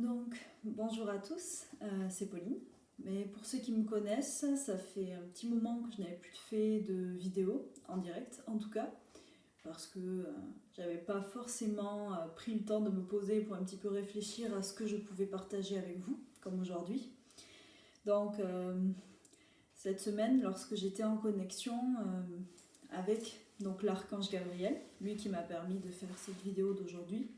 Donc, bonjour à tous, c'est Pauline. Mais pour ceux qui me connaissent, ça fait un petit moment que je n'avais plus fait de vidéo en direct, en tout cas, parce que j'avais pas forcément pris le temps de me poser pour un petit peu réfléchir à ce que je pouvais partager avec vous, comme aujourd'hui. Donc, cette semaine, lorsque j'étais en connexion avec l'archange Gabriel, lui qui m'a permis de faire cette vidéo d'aujourd'hui,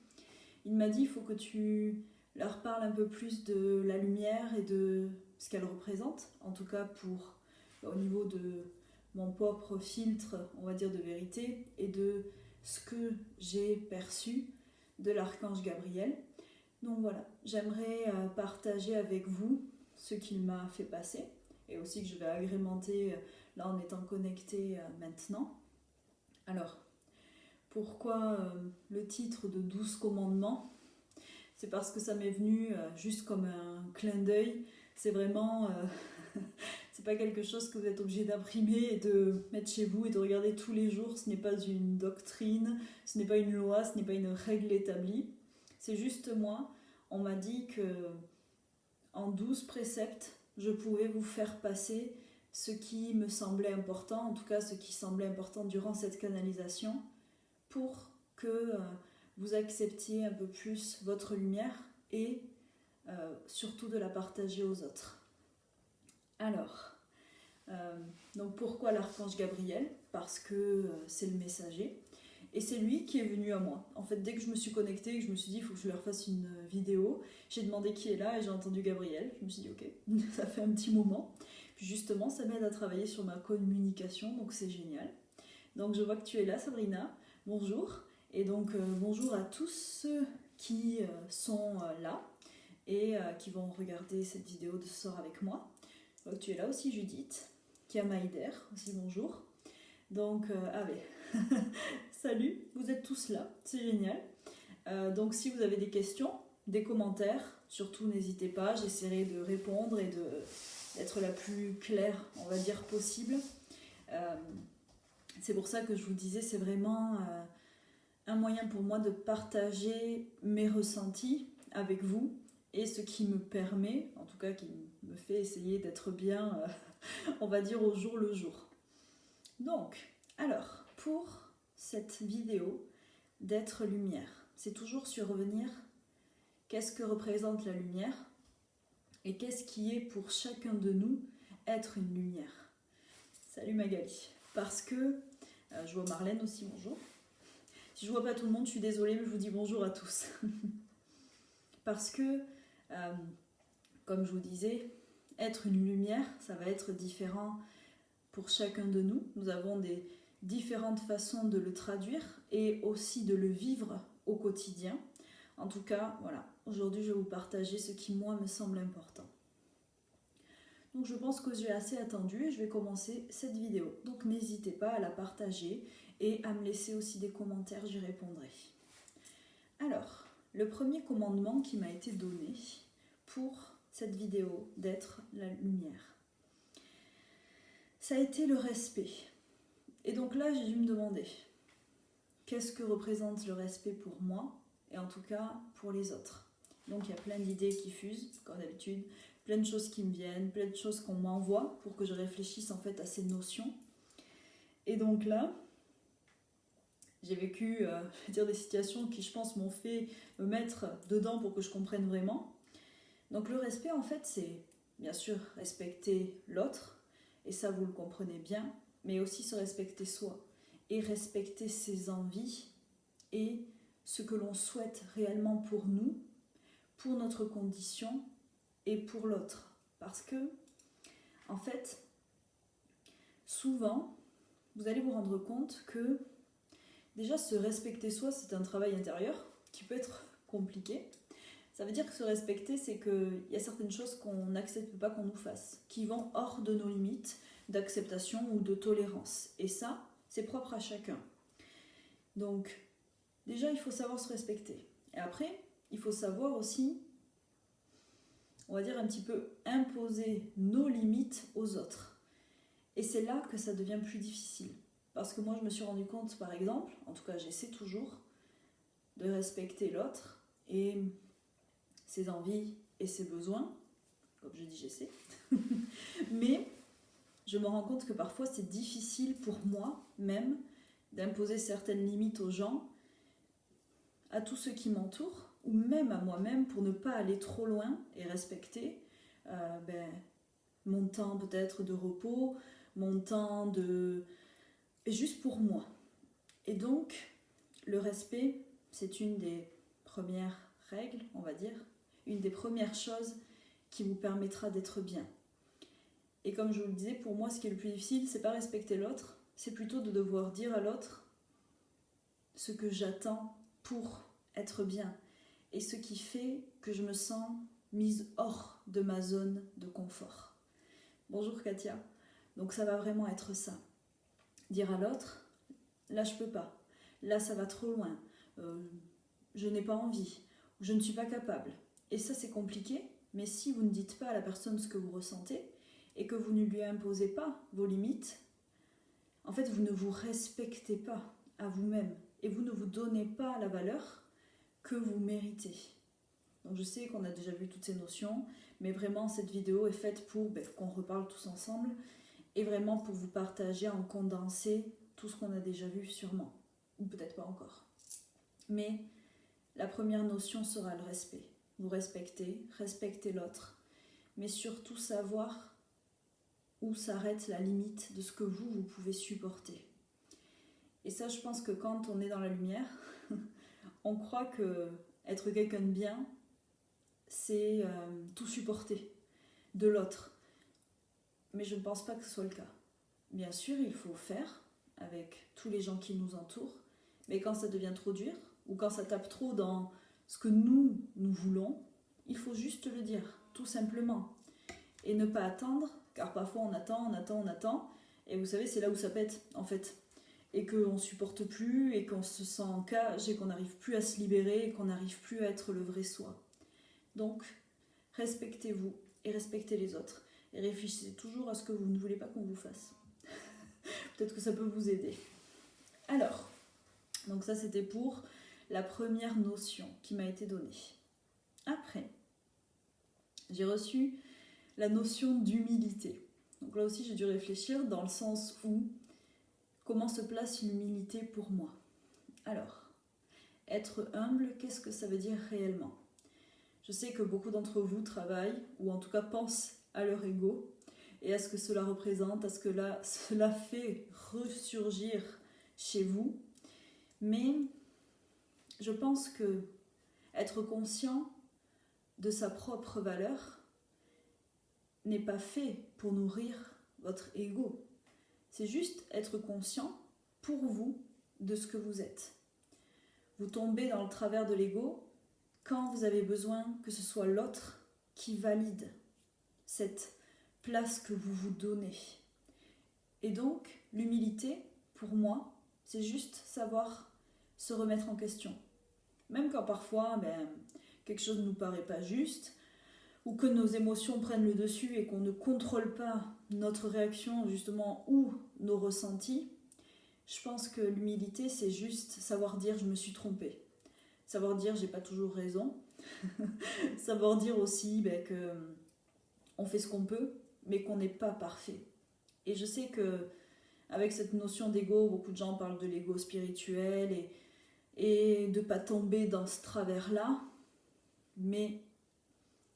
il m'a dit il faut que tu leur parles un peu plus de la lumière et de ce qu'elle représente, en tout cas au niveau de mon propre filtre, on va dire, de vérité, et de ce que j'ai perçu de l'archange Gabriel. Donc voilà, j'aimerais partager avec vous ce qu'il m'a fait passer, et aussi que je vais agrémenter là en étant connecté maintenant. Alors, pourquoi le titre de 12 commandements ? C'est parce que ça m'est venu juste comme un clin d'œil. C'est vraiment... c'est pas quelque chose que vous êtes obligé d'imprimer et de mettre chez vous et de regarder tous les jours. Ce n'est pas une doctrine, ce n'est pas une loi, ce n'est pas une règle établie. C'est juste moi, on m'a dit que en 12 préceptes, je pouvais vous faire passer ce qui me semblait important, en tout cas ce qui semblait important durant cette canalisation, pour que vous acceptiez un peu plus votre lumière et surtout de la partager aux autres. Alors, donc pourquoi l'archange Gabriel ? Parce que c'est le messager et c'est lui qui est venu à moi. En fait, dès que je me suis connectée, je me suis dit il faut que je leur fasse une vidéo, j'ai demandé qui est là et j'ai entendu Gabriel. Je me suis dit ok, ça fait un petit moment. Puis justement, ça m'aide à travailler sur ma communication, donc c'est génial. Donc je vois que tu es là, Sabrina. Bonjour. Et donc bonjour à tous ceux qui sont là et qui vont regarder cette vidéo de ce soir avec moi. Donc tu es là aussi, Judith, Kiamaider aussi, bonjour. Donc salut, vous êtes tous là, c'est génial. Donc si vous avez des questions, des commentaires, surtout n'hésitez pas, j'essaierai de répondre et d'être la plus claire, on va dire, possible. C'est pour ça que je vous disais, c'est vraiment un moyen pour moi de partager mes ressentis avec vous et ce qui me permet, en tout cas qui me fait essayer d'être bien, on va dire, au jour le jour. Donc, alors, pour cette vidéo d'être lumière, c'est toujours sur revenir, qu'est-ce que représente la lumière et qu'est-ce qui est pour chacun de nous être une lumière. Salut Magali, parce que je vois Marlène aussi, bonjour. Si je vois pas tout le monde, je suis désolée, mais je vous dis bonjour à tous. Parce que, comme je vous disais, être une lumière, ça va être différent pour chacun de nous. Nous avons des différentes façons de le traduire et aussi de le vivre au quotidien. En tout cas, voilà, aujourd'hui je vais vous partager ce qui, moi, me semble important. Donc je pense que j'ai assez attendu et je vais commencer cette vidéo. Donc n'hésitez pas à la partager et à me laisser aussi des commentaires, j'y répondrai. Alors, le premier commandement qui m'a été donné pour cette vidéo d'être la lumière, ça a été le respect. Et donc là, j'ai dû me demander, qu'est-ce que représente le respect pour moi et en tout cas pour les autres ? Donc il y a plein d'idées qui fusent, comme d'habitude, plein de choses qui me viennent, plein de choses qu'on m'envoie pour que je réfléchisse en fait à ces notions. Et donc là, j'ai vécu des situations qui, je pense, m'ont fait me mettre dedans pour que je comprenne vraiment. Donc le respect, en fait, c'est bien sûr respecter l'autre, et ça, vous le comprenez bien, mais aussi se respecter soi, et respecter ses envies, et ce que l'on souhaite réellement pour nous, pour notre condition, et pour l'autre. Parce que, en fait, souvent, vous allez vous rendre compte que déjà, se respecter soi, c'est un travail intérieur qui peut être compliqué. Ça veut dire que se respecter, c'est qu'il y a certaines choses qu'on n'accepte pas qu'on nous fasse, qui vont hors de nos limites d'acceptation ou de tolérance. Et ça, c'est propre à chacun. Donc, déjà, il faut savoir se respecter. Et après, il faut savoir aussi, on va dire un petit peu, imposer nos limites aux autres. Et c'est là que ça devient plus difficile. Parce que moi, je me suis rendu compte, par exemple, en tout cas, j'essaie toujours de respecter l'autre. Et ses envies et ses besoins. Comme je dis, j'essaie. Mais je me rends compte que parfois c'est difficile pour moi même d'imposer certaines limites aux gens, à tous ceux qui m'entourent, ou même à moi-même pour ne pas aller trop loin et respecter mon temps peut-être de repos, mon temps de... juste pour moi. Et donc, le respect, c'est une des premières règles, on va dire, une des premières choses qui vous permettra d'être bien. Et comme je vous le disais, pour moi, ce qui est le plus difficile, c'est pas respecter l'autre, c'est plutôt de devoir dire à l'autre ce que j'attends pour être bien. Et ce qui fait que je me sens mise hors de ma zone de confort. Bonjour Katia. Donc ça va vraiment être ça. Dire à l'autre, là je peux pas, là ça va trop loin, je n'ai pas envie, je ne suis pas capable. Et ça c'est compliqué, mais si vous ne dites pas à la personne ce que vous ressentez et que vous ne lui imposez pas vos limites, en fait vous ne vous respectez pas à vous-même et vous ne vous donnez pas la valeur que vous méritez. Donc je sais qu'on a déjà vu toutes ces notions, mais vraiment cette vidéo est faite pour qu'on reparle tous ensemble et vraiment pour vous partager en condensé tout ce qu'on a déjà vu sûrement, ou peut-être pas encore. Mais la première notion sera le respect. Vous respectez l'autre, mais surtout savoir où s'arrête la limite de ce que vous pouvez supporter. Et ça, je pense que quand on est dans la lumière, on croit que être quelqu'un de bien, c'est tout supporter de l'autre. Mais je ne pense pas que ce soit le cas. Bien sûr, il faut faire avec tous les gens qui nous entourent, mais quand ça devient trop dur, ou quand ça tape trop dans ce que nous voulons, il faut juste le dire, tout simplement. Et ne pas attendre, car parfois on attend, et vous savez, c'est là où ça pète, en fait. Et qu'on ne supporte plus, et qu'on se sent en cage, et qu'on n'arrive plus à se libérer, et qu'on n'arrive plus à être le vrai soi. Donc, respectez-vous, et respectez les autres. Et réfléchissez toujours à ce que vous ne voulez pas qu'on vous fasse. Peut-être que ça peut vous aider. Alors, donc ça c'était pour la première notion qui m'a été donnée. Après, j'ai reçu la notion d'humilité. Donc là aussi j'ai dû réfléchir dans le sens où, comment se place l'humilité pour moi? Alors, être humble, qu'est-ce que ça veut dire réellement? Je sais que beaucoup d'entre vous travaillent, ou en tout cas pensent à leur ego, et à ce que cela représente, à ce que cela fait ressurgir chez vous. Mais je pense que être conscient de sa propre valeur n'est pas fait pour nourrir votre ego. C'est juste être conscient pour vous de ce que vous êtes. Vous tombez dans le travers de l'ego quand vous avez besoin que ce soit l'autre qui valide cette place que vous vous donnez. Et donc, l'humilité, pour moi, c'est juste savoir se remettre en question. Même quand parfois, quelque chose ne nous paraît pas juste, ou que nos émotions prennent le dessus et qu'on ne contrôle pas notre réaction, justement, ou nos ressentis, je pense que l'humilité, c'est juste savoir dire « je me suis trompée ». Savoir dire « j'ai pas toujours raison ». Savoir dire aussi que on fait ce qu'on peut, mais qu'on n'est pas parfait. Et je sais que avec cette notion d'ego, beaucoup de gens parlent de l'ego spirituel et de ne pas tomber dans ce travers-là. Mais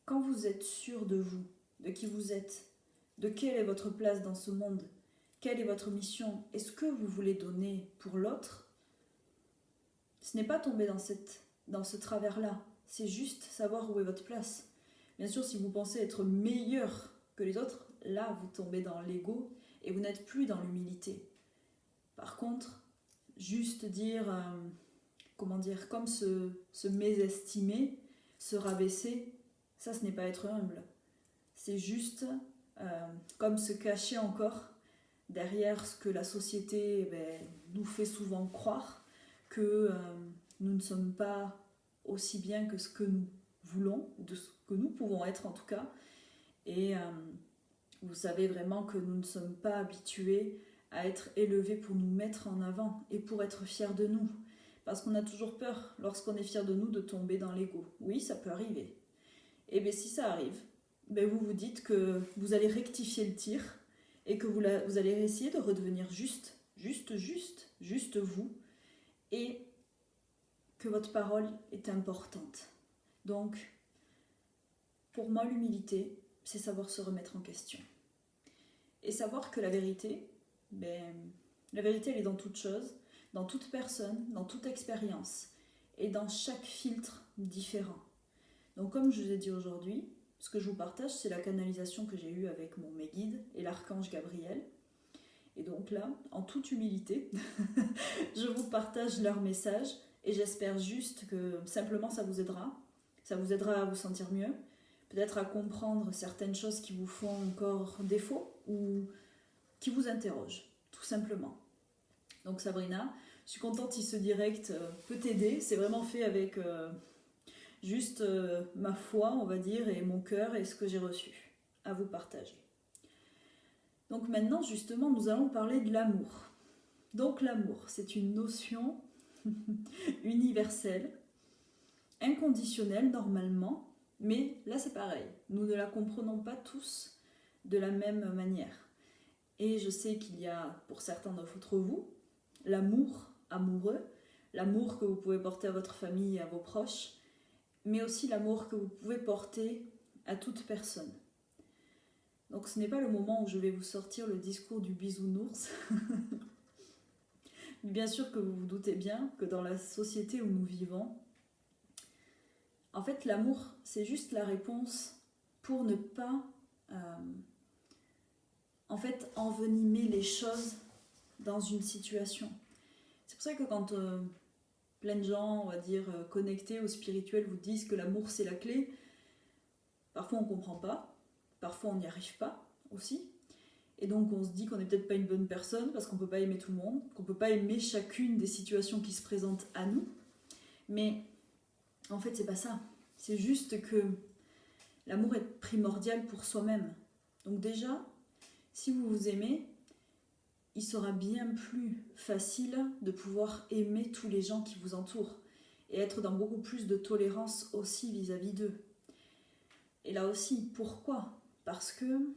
quand vous êtes sûr de vous, de qui vous êtes, de quelle est votre place dans ce monde, quelle est votre mission, et ce que vous voulez donner pour l'autre, ce n'est pas tomber dans ce travers-là. C'est juste savoir où est votre place. Bien sûr, si vous pensez être meilleur que les autres, là, vous tombez dans l'ego et vous n'êtes plus dans l'humilité. Par contre, juste dire, comme se mésestimer, se rabaisser, ça, ce n'est pas être humble. C'est juste comme se cacher encore derrière ce que la société nous fait souvent croire, que nous ne sommes pas aussi bien que ce que nous voulons, de ce que nous pouvons être en tout cas. Et vous savez vraiment que nous ne sommes pas habitués à être élevés pour nous mettre en avant et pour être fiers de nous. Parce qu'on a toujours peur, lorsqu'on est fier de nous, de tomber dans l'ego. Oui, ça peut arriver. Et bien si ça arrive, vous vous dites que vous allez rectifier le tir et que vous allez essayer de redevenir juste vous, et que votre parole est importante. Donc, pour moi, l'humilité, c'est savoir se remettre en question. Et savoir que la vérité, elle est dans toute chose, dans toute personne, dans toute expérience, et dans chaque filtre différent. Donc comme je vous ai dit aujourd'hui, ce que je vous partage, c'est la canalisation que j'ai eue avec mes guides et l'archange Gabriel. Et donc là, en toute humilité, je vous partage leur message et j'espère juste que simplement ça vous aidera. Ça vous aidera à vous sentir mieux, peut-être à comprendre certaines choses qui vous font encore défaut ou qui vous interrogent, tout simplement. Donc Sabrina, je suis contente si ce direct peut t'aider. C'est vraiment fait avec juste ma foi, on va dire, et mon cœur et ce que j'ai reçu à vous partager. Donc maintenant, justement, nous allons parler de l'amour. Donc l'amour, c'est une notion universelle, inconditionnelle normalement, mais là c'est pareil. Nous ne la comprenons pas tous de la même manière. Et je sais qu'il y a, pour certains d'entre vous, l'amour amoureux, l'amour que vous pouvez porter à votre famille et à vos proches, mais aussi l'amour que vous pouvez porter à toute personne. Donc ce n'est pas le moment où je vais vous sortir le discours du bisounours. Bien sûr que vous vous doutez bien que dans la société où nous vivons, en fait l'amour c'est juste la réponse pour ne pas envenimer les choses dans une situation. C'est pour ça que quand plein de gens, on va dire, connectés au spirituel vous disent que l'amour c'est la clé, parfois on ne comprend pas, parfois on n'y arrive pas aussi. Et donc on se dit qu'on n'est peut-être pas une bonne personne parce qu'on ne peut pas aimer tout le monde, qu'on ne peut pas aimer chacune des situations qui se présentent à nous. Mais en fait c'est pas ça. C'est juste que l'amour est primordial pour soi-même. Donc déjà, si vous vous aimez, il sera bien plus facile de pouvoir aimer tous les gens qui vous entourent et être dans beaucoup plus de tolérance aussi vis-à-vis d'eux. Et là aussi, pourquoi ? Parce que,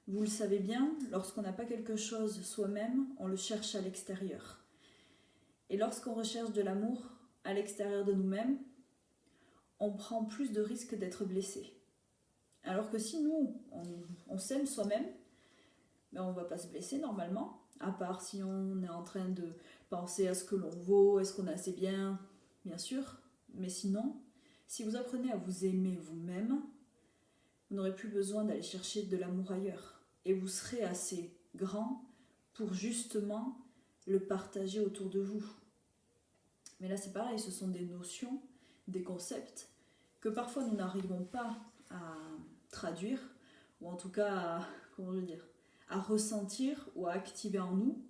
vous le savez bien, lorsqu'on n'a pas quelque chose soi-même, on le cherche à l'extérieur. Et lorsqu'on recherche de l'amour à l'extérieur de nous-mêmes, on prend plus de risques d'être blessé. Alors que si nous, on s'aime soi-même, on ne va pas se blesser normalement, à part si on est en train de penser à ce que l'on vaut, est-ce qu'on est assez bien, bien sûr. Mais sinon, si vous apprenez à vous aimer vous-même, vous n'aurez plus besoin d'aller chercher de l'amour ailleurs. Et vous serez assez grand pour justement le partager autour de vous. Mais là c'est pareil, ce sont des notions, des concepts que parfois nous n'arrivons pas à traduire, ou en tout cas à ressentir ou à activer en nous.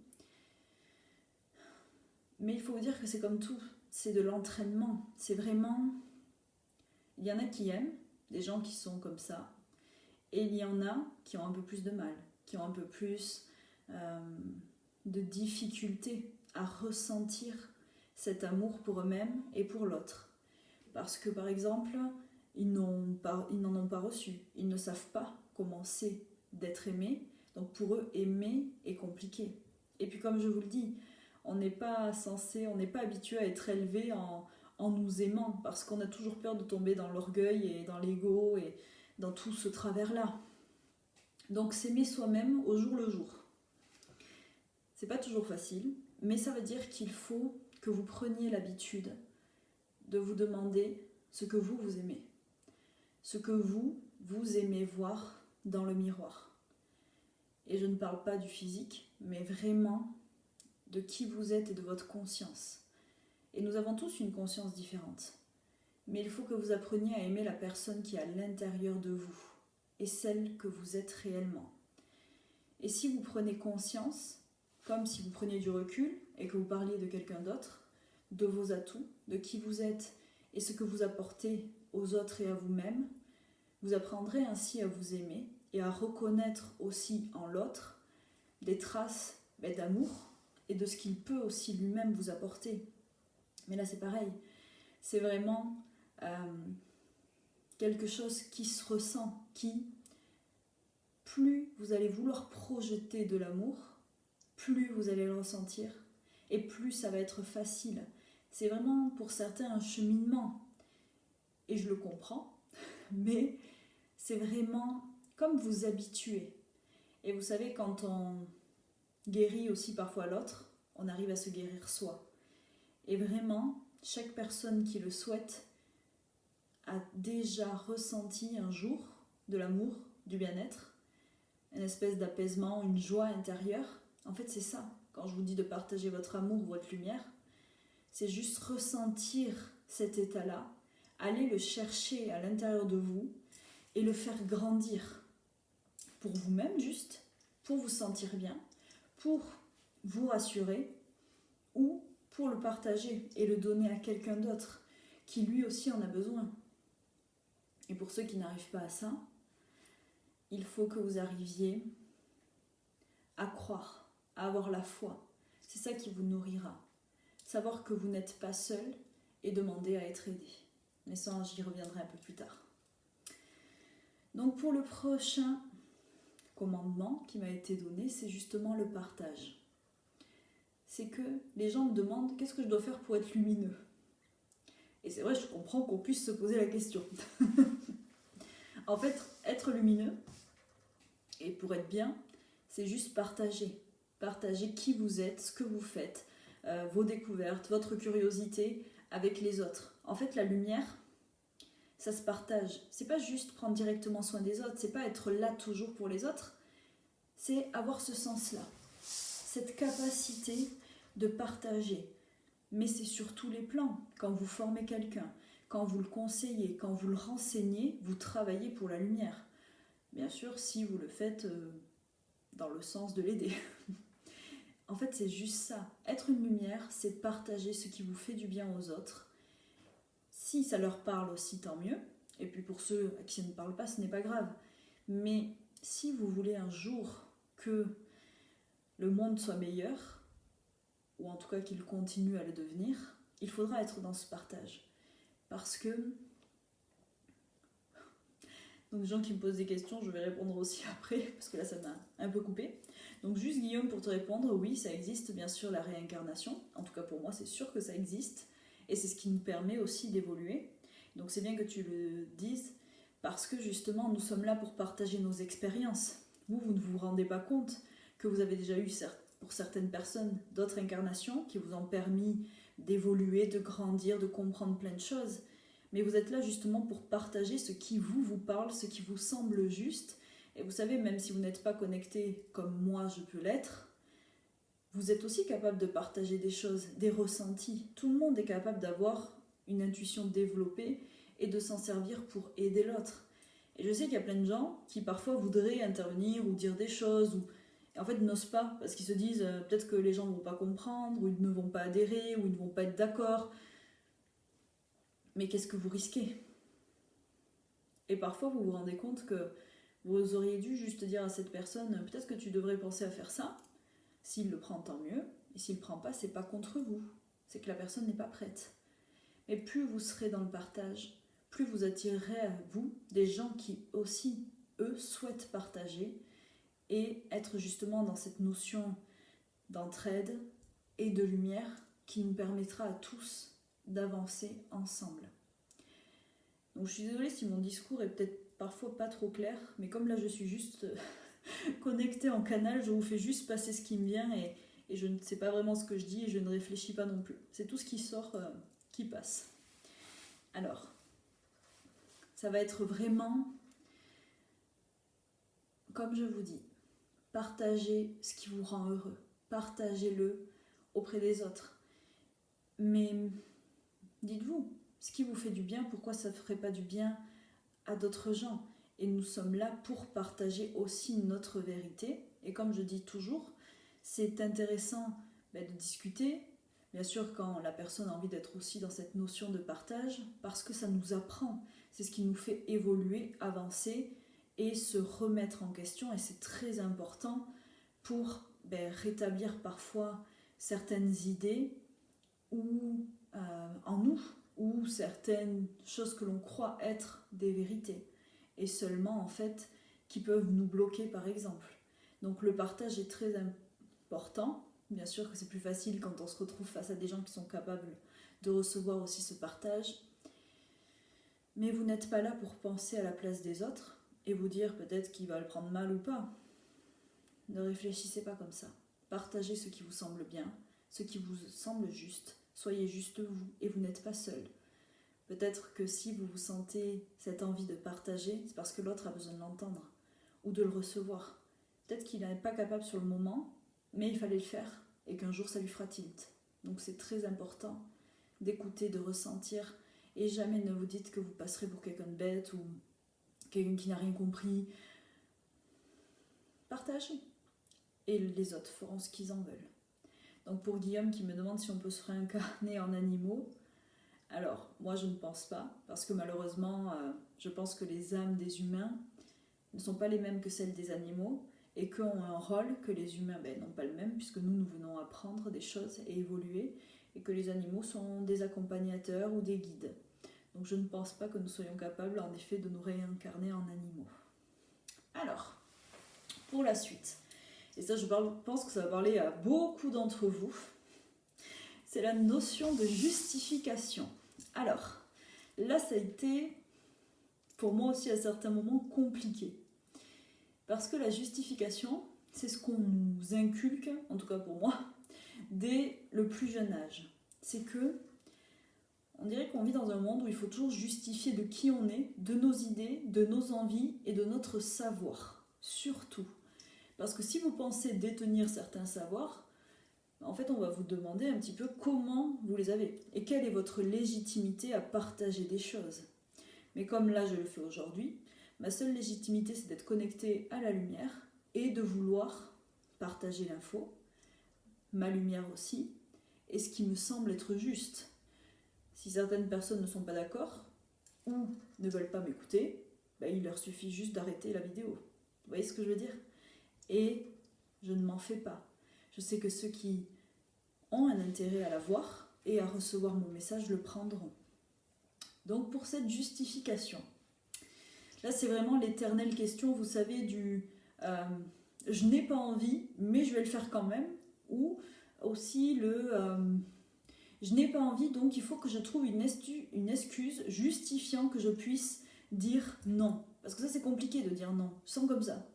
Mais il faut vous dire que c'est comme tout, c'est de l'entraînement. C'est vraiment... Il y en a qui aiment, des gens qui sont comme ça, et il y en a qui ont un peu plus de mal, qui ont un peu plus de difficulté à ressentir cet amour pour eux-mêmes et pour l'autre. Parce que par exemple, ils n'en ont pas reçu, ils ne savent pas comment c'est d'être aimé, donc pour eux, aimer est compliqué. Et puis comme je vous le dis, on n'est pas habitué à être élevé en nous aimant, parce qu'on a toujours peur de tomber dans l'orgueil et dans l'ego et dans tout ce travers-là. Donc s'aimer soi-même au jour le jour. C'est pas toujours facile, mais ça veut dire qu'il faut que vous preniez l'habitude de vous demander ce que vous aimez. Ce que vous aimez voir dans le miroir. Et je ne parle pas du physique, mais vraiment de qui vous êtes et de votre conscience. Et nous avons tous une conscience différente. Mais il faut que vous appreniez à aimer la personne qui est à l'intérieur de vous et celle que vous êtes réellement. Et si vous prenez conscience, comme si vous preniez du recul et que vous parliez de quelqu'un d'autre, de vos atouts, de qui vous êtes et ce que vous apportez aux autres et à vous-même, vous apprendrez ainsi à vous aimer et à reconnaître aussi en l'autre des traces d'amour et de ce qu'il peut aussi lui-même vous apporter. Mais là c'est pareil, c'est vraiment quelque chose qui se ressent, qui, plus vous allez vouloir projeter de l'amour, plus vous allez le ressentir et plus ça va être facile. C'est vraiment pour certains un cheminement et je le comprends, mais c'est vraiment comme vous habituer. Et vous savez, quand on guérit aussi parfois l'autre, on arrive à se guérir soi. Et vraiment, chaque personne qui le souhaite a déjà ressenti un jour de l'amour, du bien-être, une espèce d'apaisement, une joie intérieure. En fait, c'est ça. Quand je vous dis de partager votre amour, votre lumière, c'est juste ressentir cet état-là, aller le chercher à l'intérieur de vous et le faire grandir pour vous-même juste, pour vous sentir bien, pour vous rassurer ou pour le partager et le donner à quelqu'un d'autre qui lui aussi en a besoin. Et pour ceux qui n'arrivent pas à ça, il faut que vous arriviez à croire, à avoir la foi. C'est ça qui vous nourrira. Savoir que vous n'êtes pas seul et demander à être aidé. Mais ça, j'y reviendrai un peu plus tard. Donc pour le prochain commandement qui m'a été donné, c'est justement le partage. C'est que les gens me demandent qu'est-ce que je dois faire pour être lumineux. Et c'est vrai, je comprends qu'on puisse se poser la question. En fait, être lumineux, et pour être bien, c'est juste partager. Partager qui vous êtes, ce que vous faites, vos découvertes, votre curiosité avec les autres. En fait, la lumière, ça se partage. C'est pas juste prendre directement soin des autres, c'est pas être là toujours pour les autres, c'est avoir ce sens-là, cette capacité de partager. Mais c'est sur tous les plans. Quand vous formez quelqu'un, quand vous le conseillez, quand vous le renseignez, vous travaillez pour la lumière. Bien sûr, si vous le faites dans le sens de l'aider. En fait, c'est juste ça. Être une lumière, c'est partager ce qui vous fait du bien aux autres. Si ça leur parle aussi, tant mieux. Et puis pour ceux à qui ça ne parle pas, ce n'est pas grave. Mais si vous voulez un jour que le monde soit meilleur, ou en tout cas qu'il continue à le devenir, il faudra être dans ce partage. Parce que... Donc les gens qui me posent des questions, je vais répondre aussi après, parce que là ça m'a un peu coupé. Donc juste Guillaume, pour te répondre, oui, ça existe bien sûr la réincarnation. En tout cas pour moi, c'est sûr que ça existe. Et c'est ce qui nous permet aussi d'évoluer. Donc c'est bien que tu le dises, parce que justement, nous sommes là pour partager nos expériences. Vous ne vous rendez pas compte que vous avez déjà eu, pour certaines personnes, d'autres incarnations qui vous ont permis d'évoluer, de grandir, de comprendre plein de choses. Mais vous êtes là justement pour partager ce qui vous parle, ce qui vous semble juste. Et vous savez, même si vous n'êtes pas connecté comme moi je peux l'être, vous êtes aussi capable de partager des choses, des ressentis. Tout le monde est capable d'avoir une intuition développée et de s'en servir pour aider l'autre. Et je sais qu'il y a plein de gens qui parfois voudraient intervenir ou dire des choses, ou et en fait n'osent pas, parce qu'ils se disent peut-être que les gens ne vont pas comprendre, ou ils ne vont pas adhérer, ou ils ne vont pas être d'accord. Mais qu'est-ce que vous risquez ? Et parfois vous vous rendez compte que vous auriez dû juste dire à cette personne peut-être que tu devrais penser à faire ça. S'il le prend, tant mieux. Et s'il ne le prend pas, c'est pas contre vous. C'est que la personne n'est pas prête. Et plus vous serez dans le partage, plus vous attirerez à vous des gens qui aussi, eux, souhaitent partager et être justement dans cette notion d'entraide et de lumière qui nous permettra à tous d'avancer ensemble. Donc je suis désolée si mon discours est peut-être parfois pas trop clair, mais comme là je suis juste connectée en canal, je vous fais juste passer ce qui me vient et je ne sais pas vraiment ce que je dis et je ne réfléchis pas non plus. C'est tout ce qui sort qui passe. Alors, ça va être vraiment, comme je vous dis, partagez ce qui vous rend heureux, partagez-le auprès des autres. Mais dites-vous, ce qui vous fait du bien, pourquoi ça ne ferait pas du bien à d'autres gens ? Et nous sommes là pour partager aussi notre vérité. Et comme je dis toujours, c'est intéressant de discuter, bien sûr quand la personne a envie d'être aussi dans cette notion de partage, parce que ça nous apprend, c'est ce qui nous fait évoluer, avancer et se remettre en question. Et c'est très important pour rétablir parfois certaines idées ou en nous, ou certaines choses que l'on croit être des vérités, et seulement en fait qui peuvent nous bloquer par exemple. Donc le partage est très important. Bien sûr que c'est plus facile quand on se retrouve face à des gens qui sont capables de recevoir aussi ce partage. Mais vous n'êtes pas là pour penser à la place des autres et vous dire peut-être qu'il va le prendre mal ou pas. Ne réfléchissez pas comme ça. Partagez ce qui vous semble bien, ce qui vous semble juste. Soyez juste vous et vous n'êtes pas seul. Peut-être que si vous vous sentez cette envie de partager, c'est parce que l'autre a besoin de l'entendre ou de le recevoir. Peut-être qu'il n'est pas capable sur le moment, mais il fallait le faire et qu'un jour ça lui fera tilt. Donc c'est très important d'écouter, de ressentir, et jamais ne vous dites que vous passerez pour quelqu'un de bête ou quelqu'un qui n'a rien compris. Partagez et les autres feront ce qu'ils en veulent. Donc pour Guillaume qui me demande si on peut se réincarner en animaux, alors moi je ne pense pas, parce que malheureusement je pense que les âmes des humains ne sont pas les mêmes que celles des animaux et qu'ont un rôle que les humains n'ont pas le même, puisque nous venons apprendre des choses et évoluer, et que les animaux sont des accompagnateurs ou des guides. Donc je ne pense pas que nous soyons capables en effet de nous réincarner en animaux. Alors, pour la suite, et ça je pense que ça va parler à beaucoup d'entre vous, c'est la notion de justification. Alors, là ça a été pour moi aussi à certains moments compliqué. Parce que la justification, c'est ce qu'on nous inculque, en tout cas pour moi, dès le plus jeune âge. C'est que on dirait qu'on vit dans un monde où il faut toujours justifier de qui on est, de nos idées, de nos envies et de notre savoir. Surtout. Parce que si vous pensez détenir certains savoirs, en fait on va vous demander un petit peu comment vous les avez et quelle est votre légitimité à partager des choses. Mais comme là je le fais aujourd'hui, ma seule légitimité c'est d'être connectée à la lumière et de vouloir partager l'info, ma lumière aussi, et ce qui me semble être juste. Si certaines personnes ne sont pas d'accord ou ne veulent pas m'écouter, il leur suffit juste d'arrêter la vidéo. Vous voyez ce que je veux dire ? Et je ne m'en fais pas. Je sais que ceux qui ont un intérêt à la voir et à recevoir mon message le prendront. Donc pour cette justification, là c'est vraiment l'éternelle question, vous savez, du je n'ai pas envie, mais je vais le faire quand même, ou aussi le je n'ai pas envie, donc il faut que je trouve une excuse justifiant que je puisse dire non. Parce que ça c'est compliqué de dire non, sans comme ça.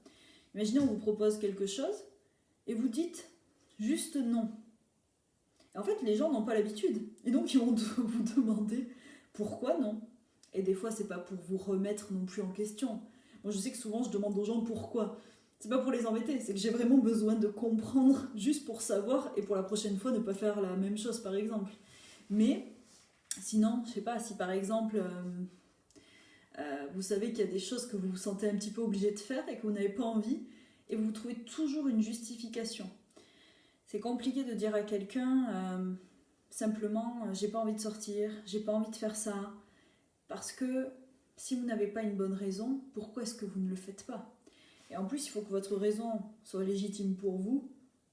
Imaginez on vous propose quelque chose et vous dites juste non. Et en fait les gens n'ont pas l'habitude, et donc ils vont vous demander pourquoi non. Et des fois c'est pas pour vous remettre non plus en question. Moi je sais que souvent je demande aux gens pourquoi. C'est pas pour les embêter, c'est que j'ai vraiment besoin de comprendre juste pour savoir et pour la prochaine fois ne pas faire la même chose par exemple. Mais sinon, je sais pas, si par exemple vous savez qu'il y a des choses que vous vous sentez un petit peu obligé de faire et que vous n'avez pas envie et vous trouvez toujours une justification. C'est compliqué de dire à quelqu'un simplement j'ai pas envie de sortir, j'ai pas envie de faire ça, parce que si vous n'avez pas une bonne raison, pourquoi est-ce que vous ne le faites pas ? Et en plus, il faut que votre raison soit légitime pour vous,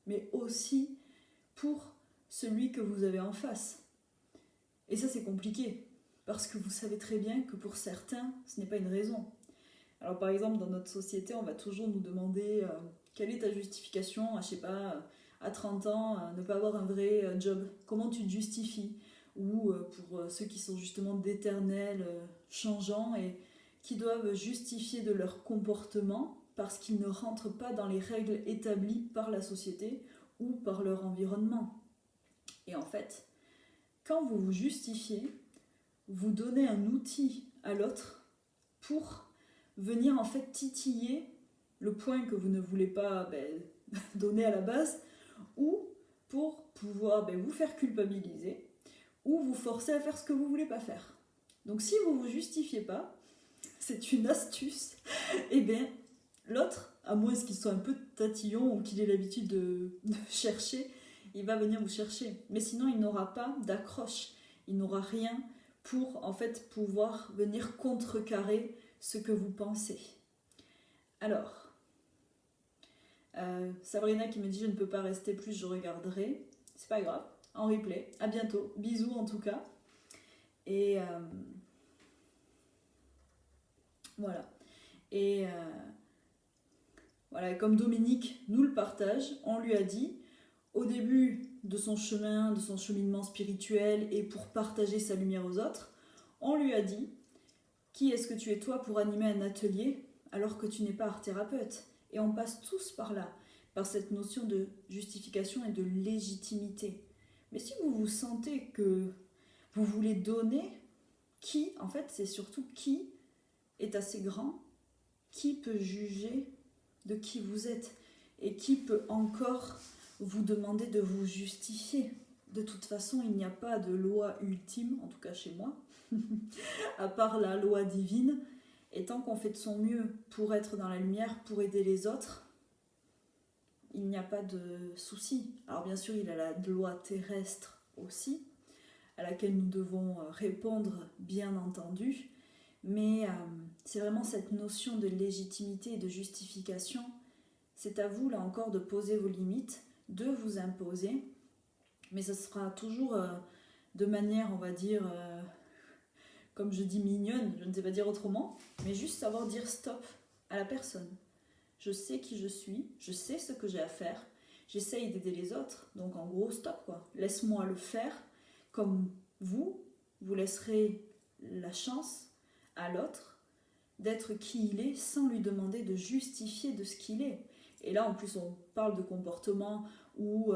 mais aussi pour celui que vous avez en face. Et ça, c'est compliqué, parce que vous savez très bien que pour certains, ce n'est pas une raison. Alors par exemple, dans notre société, on va toujours nous demander quelle est ta justification, je sais pas, à 30 ans, ne pas avoir un vrai job. Comment tu te justifies ? Ou pour ceux qui sont justement d'éternels changeants et qui doivent justifier de leur comportement parce qu'ils ne rentrent pas dans les règles établies par la société ou par leur environnement. Et en fait, quand vous vous justifiez, vous donnez un outil à l'autre pour venir en fait titiller le point que vous ne voulez pas donner à la base, ou pour pouvoir vous faire culpabiliser ou vous forcer à faire ce que vous ne voulez pas faire. Donc si vous ne vous justifiez pas, c'est une astuce, et bien l'autre, à moins qu'il soit un peu tatillon ou qu'il ait l'habitude de chercher, il va venir vous chercher. Mais sinon, il n'aura pas d'accroche, il n'aura rien pour en fait pouvoir venir contrecarrer ce que vous pensez. Alors, Sabrina qui me dit je ne peux pas rester plus, je regarderai. C'est pas grave, en replay. À bientôt, bisous en tout cas. Et voilà. Et voilà, comme Dominique nous le partage, on lui a dit, au début de son chemin, de son cheminement spirituel et pour partager sa lumière aux autres, on lui a dit, qui est-ce que tu es toi pour animer un atelier alors que tu n'es pas art-thérapeute? Et on passe tous par là, par cette notion de justification et de légitimité. Mais si vous vous sentez que vous voulez donner, qui, en fait, c'est surtout qui est assez grand, qui peut juger de qui vous êtes et qui peut encore vous demander de vous justifier. De toute façon, il n'y a pas de loi ultime, en tout cas chez moi, à part la loi divine. Et tant qu'on fait de son mieux pour être dans la lumière, pour aider les autres, il n'y a pas de souci. Alors bien sûr, il y a la loi terrestre aussi, à laquelle nous devons répondre, bien entendu. Mais c'est vraiment cette notion de légitimité et de justification. C'est à vous, là encore, de poser vos limites, de vous imposer. Mais ce sera toujours de manière, on va dire, comme je dis, mignonne, je ne sais pas dire autrement, mais juste savoir dire stop à la personne. Je sais qui je suis, je sais ce que j'ai à faire, j'essaye d'aider les autres, donc en gros, stop quoi. Laisse-moi le faire, comme vous laisserez la chance à l'autre d'être qui il est sans lui demander de justifier de ce qu'il est. Et là, en plus, on parle de comportement ou,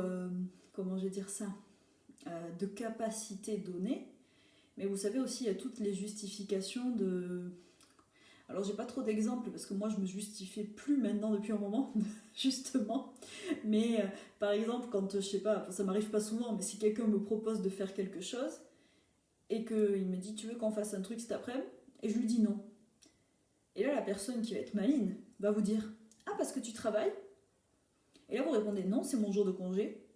comment je vais dire ça, de capacité donnée. Mais vous savez aussi, il y a toutes les justifications de... Alors, j'ai pas trop d'exemples parce que moi, je me justifie plus maintenant depuis un moment, justement. Mais par exemple, quand, je sais pas, ça m'arrive pas souvent, mais si quelqu'un me propose de faire quelque chose et qu'il me dit, tu veux qu'on fasse un truc cet après-midi? Et je lui dis non. Et là, la personne qui va être maligne va vous dire, ah, parce que tu travailles? Et là, vous répondez, non, c'est mon jour de congé.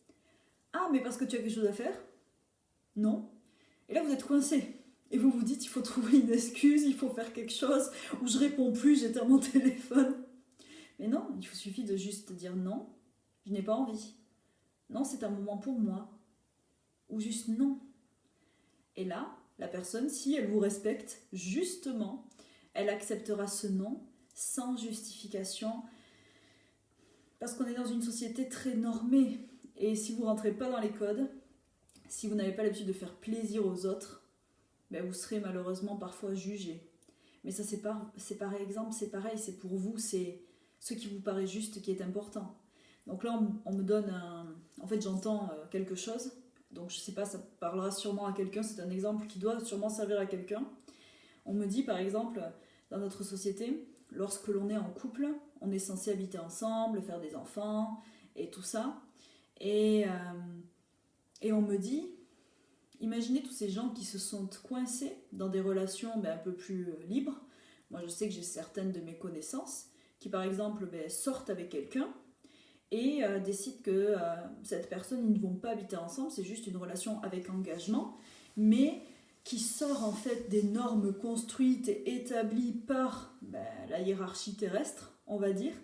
Ah, mais parce que tu as quelque chose à faire? Non. Et là, vous êtes coincé. Et vous vous dites, il faut trouver une excuse, il faut faire quelque chose, ou je réponds plus, j'éteins mon téléphone. Mais non, il suffit de juste dire non, je n'ai pas envie. Non, c'est un moment pour moi. Ou juste non. Et là, la personne, si elle vous respecte, justement, elle acceptera ce non sans justification. Parce qu'on est dans une société très normée. Et si vous ne rentrez pas dans les codes, si vous n'avez pas l'habitude de faire plaisir aux autres, ben vous serez malheureusement parfois jugé. Mais ça, c'est par exemple, c'est pareil, c'est pour vous, c'est ce qui vous paraît juste qui est important. Donc là, on me donne un... En fait, j'entends quelque chose, donc je sais pas, ça parlera sûrement à quelqu'un, c'est un exemple qui doit sûrement servir à quelqu'un. On me dit, par exemple, dans notre société, lorsque l'on est en couple, on est censé habiter ensemble, faire des enfants, et tout ça. Et on me dit... Imaginez tous ces gens qui se sont coincés dans des relations un peu plus libres. Moi, je sais que j'ai certaines de mes connaissances qui, par exemple, sortent avec quelqu'un et décident que cette personne, ils ne vont pas habiter ensemble, c'est juste une relation avec engagement, mais qui sort en fait des normes construites et établies par la hiérarchie terrestre, on va dire,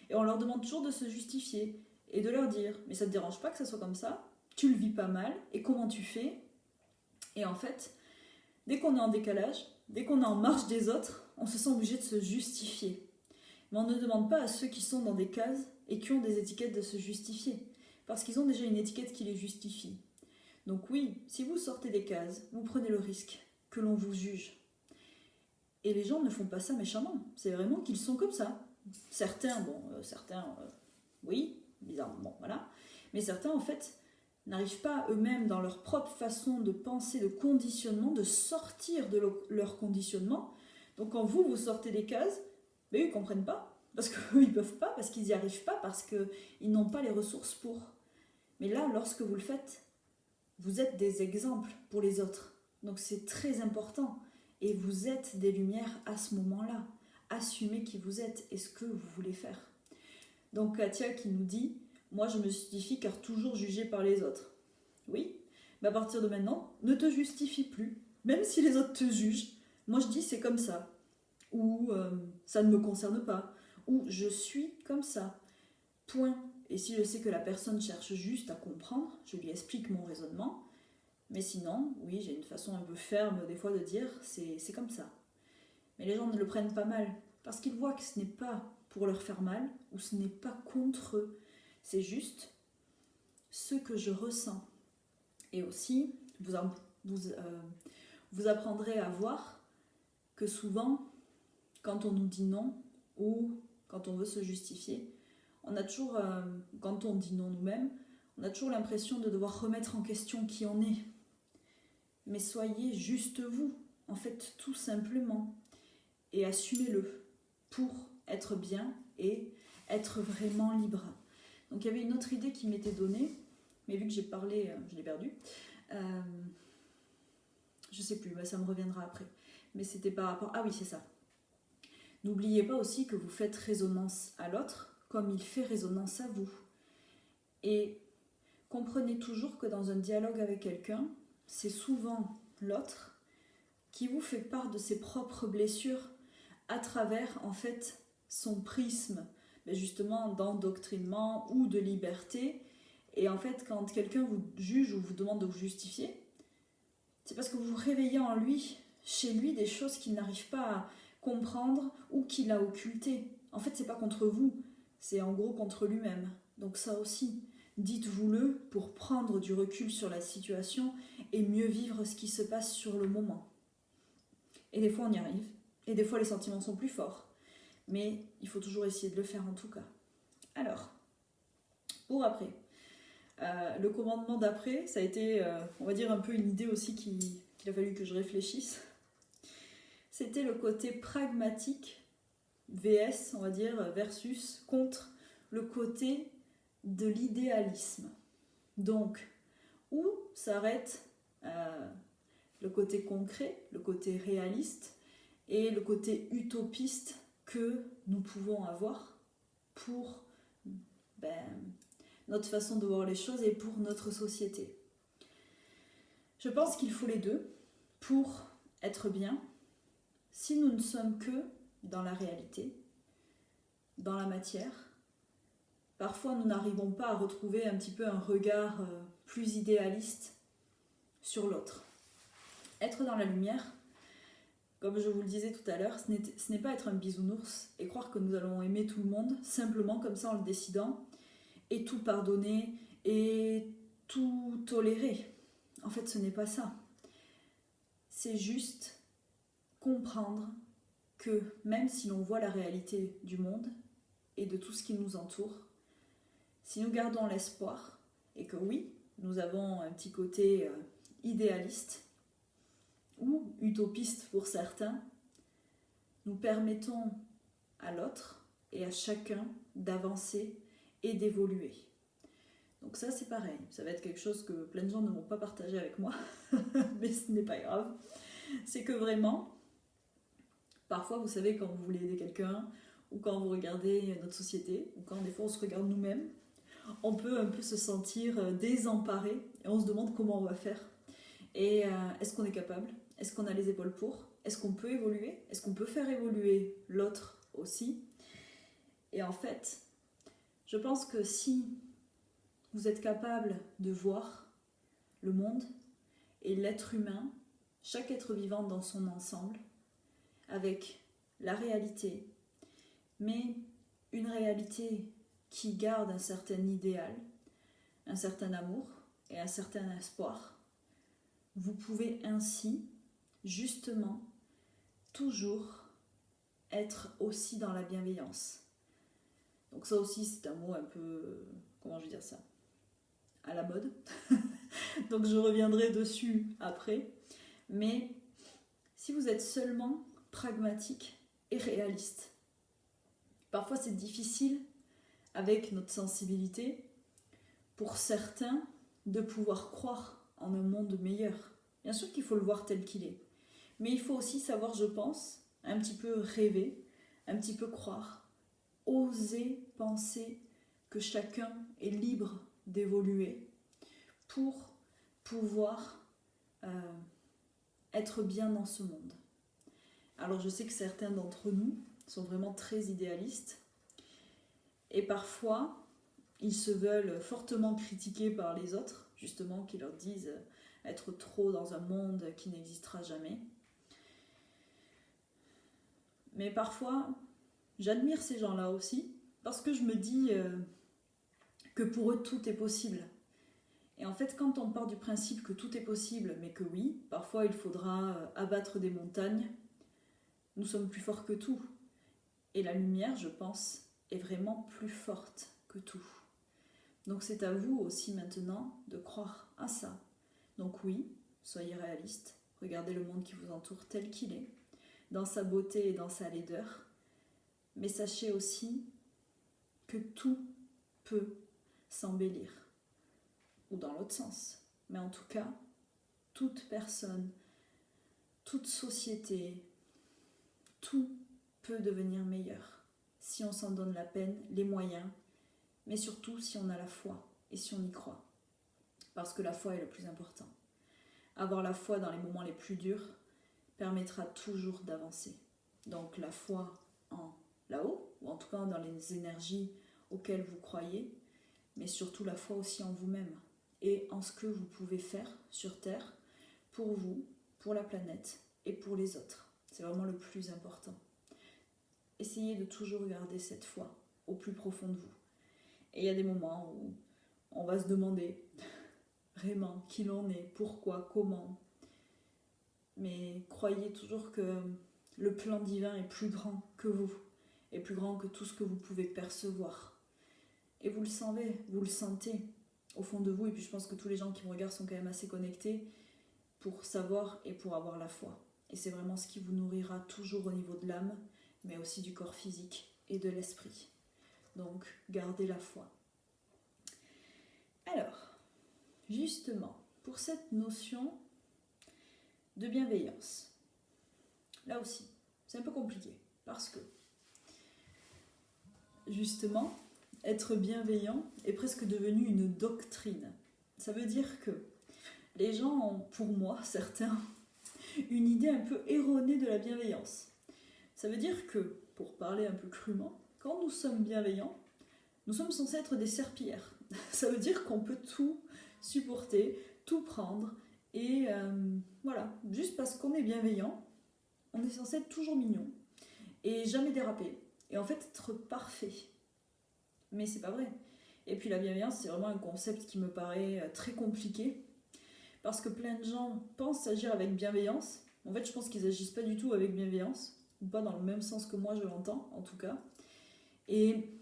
et on leur demande toujours de se justifier et de leur dire « mais ça ne te dérange pas que ça soit comme ça? Tu le vis pas mal, et comment tu fais ?» Et en fait, dès qu'on est en décalage, dès qu'on est en marge des autres, on se sent obligé de se justifier. Mais on ne demande pas à ceux qui sont dans des cases et qui ont des étiquettes de se justifier, parce qu'ils ont déjà une étiquette qui les justifie. Donc oui, si vous sortez des cases, vous prenez le risque que l'on vous juge. Et les gens ne font pas ça méchamment, c'est vraiment qu'ils sont comme ça. Certains, oui, bizarrement, bon, voilà. Mais certains, en fait, n'arrivent pas eux-mêmes dans leur propre façon de penser, de conditionnement, de sortir de leur conditionnement. Donc quand vous sortez des cases, eux ils ne comprennent pas, parce qu'eux ils ne peuvent pas, parce qu'ils n'y arrivent pas, parce qu'ils n'ont pas les ressources pour. Mais là, lorsque vous le faites, vous êtes des exemples pour les autres. Donc c'est très important. Et vous êtes des lumières à ce moment-là. Assumez qui vous êtes et ce que vous voulez faire. Donc Katia qui nous dit... Moi, je me justifie car toujours jugée par les autres. Oui, mais à partir de maintenant, ne te justifie plus. Même si les autres te jugent, moi je dis c'est comme ça. Ou ça ne me concerne pas. Ou je suis comme ça. Point. Et si je sais que la personne cherche juste à comprendre, je lui explique mon raisonnement. Mais sinon, oui, j'ai une façon un peu ferme des fois de dire c'est comme ça. Mais les gens ne le prennent pas mal parce qu'ils voient que ce n'est pas pour leur faire mal ou ce n'est pas contre eux. C'est juste ce que je ressens. Et aussi, vous apprendrez à voir que souvent, quand on nous dit non ou quand on veut se justifier, on a toujours, quand on dit non nous-mêmes, on a toujours l'impression de devoir remettre en question qui on est. Mais soyez juste vous, en fait, tout simplement. Et assumez-le pour être bien et être vraiment libre. Donc il y avait une autre idée qui m'était donnée, mais vu que j'ai parlé, je l'ai perdue. Je sais plus, ça me reviendra après. Mais c'était par rapport... Ah oui, c'est ça. N'oubliez pas aussi que vous faites résonance à l'autre comme il fait résonance à vous. Et comprenez toujours que dans un dialogue avec quelqu'un, c'est souvent l'autre qui vous fait part de ses propres blessures à travers en fait son prisme justement d'endoctrinement ou de liberté. Et en fait, quand quelqu'un vous juge ou vous demande de vous justifier, c'est parce que vous réveillez en lui, chez lui, des choses qu'il n'arrive pas à comprendre ou qu'il a occultées. En fait, c'est pas contre vous, c'est en gros contre lui-même. Donc ça aussi, dites-vous-le pour prendre du recul sur la situation et mieux vivre ce qui se passe sur le moment. Et des fois, on y arrive. Et des fois, les sentiments sont plus forts. Mais il faut toujours essayer de le faire en tout cas. Alors, pour après. Le commandement d'après, ça a été, on va dire, un peu une idée aussi qu'il a fallu que je réfléchisse. C'était le côté pragmatique, VS, on va dire, versus, contre le côté de l'idéalisme. Donc, où s'arrête le côté concret, le côté réaliste et le côté utopiste que nous pouvons avoir pour notre façon de voir les choses et pour notre société. Je pense qu'il faut les deux pour être bien. Si nous ne sommes que dans la réalité, dans la matière, parfois nous n'arrivons pas à retrouver un petit peu un regard plus idéaliste sur l'autre. Être dans la lumière, comme je vous le disais tout à l'heure, ce n'est pas être un bisounours et croire que nous allons aimer tout le monde simplement comme ça en le décidant et tout pardonner et tout tolérer. En fait, ce n'est pas ça. C'est juste comprendre que même si l'on voit la réalité du monde et de tout ce qui nous entoure, si nous gardons l'espoir et que oui, nous avons un petit côté idéaliste ou utopiste pour certains, nous permettons à l'autre et à chacun d'avancer et d'évoluer. Donc ça, c'est pareil. Ça va être quelque chose que plein de gens ne vont pas partager avec moi, mais ce n'est pas grave. C'est que vraiment, parfois, vous savez, quand vous voulez aider quelqu'un, ou quand vous regardez notre société, ou quand des fois on se regarde nous-mêmes, on peut un peu se sentir désemparé et on se demande comment on va faire. Et est-ce qu'on est capable ? Est-ce qu'on a les épaules pour ? Est-ce qu'on peut évoluer ? Est-ce qu'on peut faire évoluer l'autre aussi ? Et en fait, je pense que si vous êtes capable de voir le monde et l'être humain, chaque être vivant dans son ensemble, avec la réalité, mais une réalité qui garde un certain idéal, un certain amour et un certain espoir, vous pouvez ainsi, justement, toujours être aussi dans la bienveillance. Donc ça aussi, c'est un mot un peu, comment je vais dire ça, à la mode. Donc je reviendrai dessus après. Mais si vous êtes seulement pragmatique et réaliste, parfois c'est difficile avec notre sensibilité pour certains de pouvoir croire en un monde meilleur. Bien sûr qu'il faut le voir tel qu'il est, mais il faut aussi savoir, je pense, un petit peu rêver, un petit peu croire, oser penser que chacun est libre d'évoluer pour pouvoir être bien dans ce monde. Alors je sais que certains d'entre nous sont vraiment très idéalistes et parfois ils se veulent fortement critiqués par les autres, justement, qui leur disent être trop dans un monde qui n'existera jamais. Mais parfois, j'admire ces gens-là aussi, parce que je me dis que pour eux, tout est possible. Et en fait, quand on part du principe que tout est possible, mais que oui, parfois il faudra abattre des montagnes, nous sommes plus forts que tout. Et la lumière, je pense, est vraiment plus forte que tout. Donc c'est à vous aussi maintenant de croire à ça. Donc oui, soyez réaliste, regardez le monde qui vous entoure tel qu'il est, dans sa beauté et dans sa laideur, mais sachez aussi que tout peut s'embellir, ou dans l'autre sens. Mais en tout cas, toute personne, toute société, tout peut devenir meilleur si on s'en donne la peine, les moyens, mais surtout si on a la foi et si on y croit. Parce que la foi est le plus important. Avoir la foi dans les moments les plus durs permettra toujours d'avancer. Donc la foi en là-haut, ou en tout cas dans les énergies auxquelles vous croyez, mais surtout la foi aussi en vous-même et en ce que vous pouvez faire sur Terre pour vous, pour la planète et pour les autres. C'est vraiment le plus important. Essayez de toujours garder cette foi au plus profond de vous. Et il y a des moments où on va se demander vraiment qui l'on est, pourquoi, comment. Mais croyez toujours que le plan divin est plus grand que vous, est plus grand que tout ce que vous pouvez percevoir. Et vous le savez, vous le sentez au fond de vous. Et puis je pense que tous les gens qui me regardent sont quand même assez connectés pour savoir et pour avoir la foi. Et c'est vraiment ce qui vous nourrira toujours au niveau de l'âme, mais aussi du corps physique et de l'esprit. Donc, gardez la foi. Alors, justement, pour cette notion de bienveillance, là aussi, c'est un peu compliqué, parce que, justement, être bienveillant est presque devenu une doctrine. Ça veut dire que les gens ont, pour moi, certains, une idée un peu erronée de la bienveillance. Ça veut dire que, pour parler un peu crûment, quand nous sommes bienveillants, nous sommes censés être des serpillères. Ça veut dire qu'on peut tout supporter, tout prendre, et voilà, juste parce qu'on est bienveillant, on est censé être toujours mignon, et jamais déraper, et en fait être parfait. Mais c'est pas vrai. Et puis la bienveillance, c'est vraiment un concept qui me paraît très compliqué, parce que plein de gens pensent agir avec bienveillance. En fait, je pense qu'ils agissent pas du tout avec bienveillance, ou pas dans le même sens que moi je l'entends, en tout cas. Et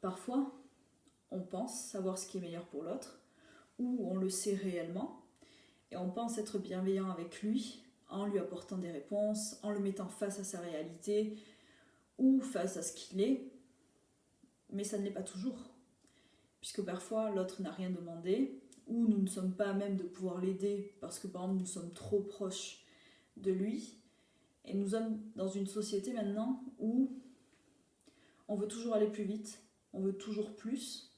parfois, on pense savoir ce qui est meilleur pour l'autre, ou on le sait réellement, et on pense être bienveillant avec lui, en lui apportant des réponses, en le mettant face à sa réalité, ou face à ce qu'il est, mais ça ne l'est pas toujours. Puisque parfois, l'autre n'a rien demandé, ou nous ne sommes pas à même de pouvoir l'aider, parce que par exemple, nous sommes trop proches de lui, et nous sommes dans une société maintenant où on veut toujours aller plus vite, on veut toujours plus,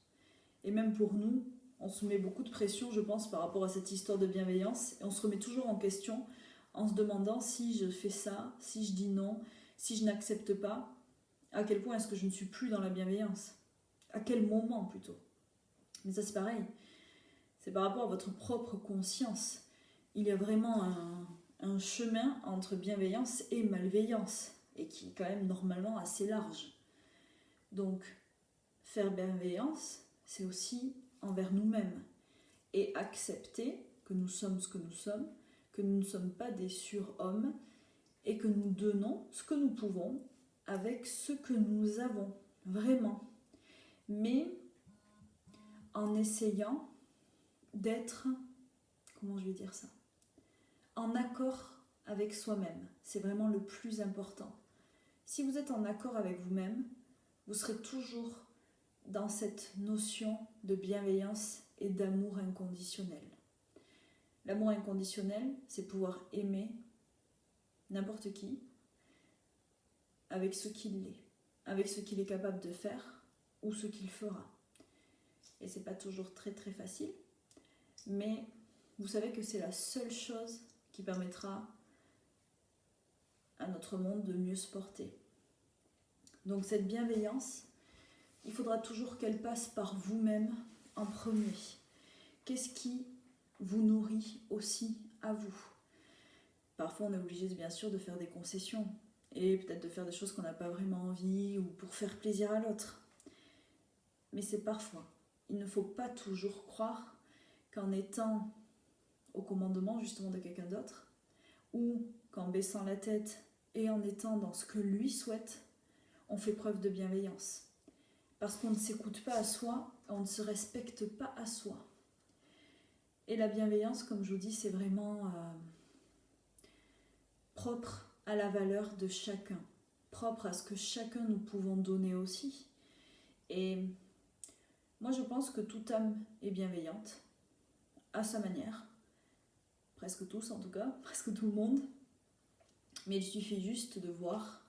et même pour nous, on se met beaucoup de pression, je pense, par rapport à cette histoire de bienveillance, et on se remet toujours en question en se demandant si je fais ça, si je dis non, si je n'accepte pas, à quel point est-ce que je ne suis plus dans la bienveillance ? À quel moment plutôt ? Mais ça c'est pareil, c'est par rapport à votre propre conscience. Il y a vraiment un chemin entre bienveillance et malveillance, et qui est quand même normalement assez large. Donc, faire bienveillance, c'est aussi envers nous-mêmes. Et accepter que nous sommes ce que nous sommes, que nous ne sommes pas des surhommes, et que nous donnons ce que nous pouvons avec ce que nous avons, vraiment. Mais en essayant d'être, comment je vais dire ça, en accord avec soi-même. C'est vraiment le plus important. Si vous êtes en accord avec vous-même, vous serez toujours dans cette notion de bienveillance et d'amour inconditionnel. L'amour inconditionnel, c'est pouvoir aimer n'importe qui avec ce qu'il est, avec ce qu'il est capable de faire ou ce qu'il fera. Et c'est pas toujours très très facile, mais vous savez que c'est la seule chose qui permettra à notre monde de mieux se porter. Donc cette bienveillance, il faudra toujours qu'elle passe par vous-même en premier. Qu'est-ce qui vous nourrit aussi à vous. Parfois, on est obligé, bien sûr, de faire des concessions et peut-être de faire des choses qu'on n'a pas vraiment envie ou pour faire plaisir à l'autre. Mais c'est parfois. Il ne faut pas toujours croire qu'en étant au commandement justement de quelqu'un d'autre ou qu'en baissant la tête et en étant dans ce que lui souhaite, on fait preuve de bienveillance. Parce qu'on ne s'écoute pas à soi, on ne se respecte pas à soi. Et la bienveillance, comme je vous dis, c'est vraiment propre à la valeur de chacun, propre à ce que chacun nous pouvons donner aussi. Et moi, je pense que toute âme est bienveillante, à sa manière. Presque tous en tout cas, presque tout le monde. Mais il suffit juste de voir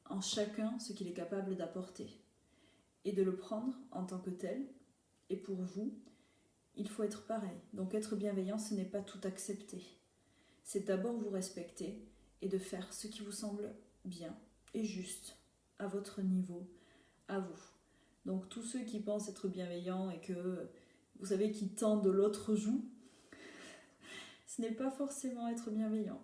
en chacun ce qu'il est capable d'apporter et de le prendre en tant que tel. Et pour vous, il faut être pareil. Donc être bienveillant, ce n'est pas tout accepter. C'est d'abord vous respecter et de faire ce qui vous semble bien et juste à votre niveau, à vous. Donc tous ceux qui pensent être bienveillants et que, vous savez, qui tendent de l'autre joue, ce n'est pas forcément être bienveillant.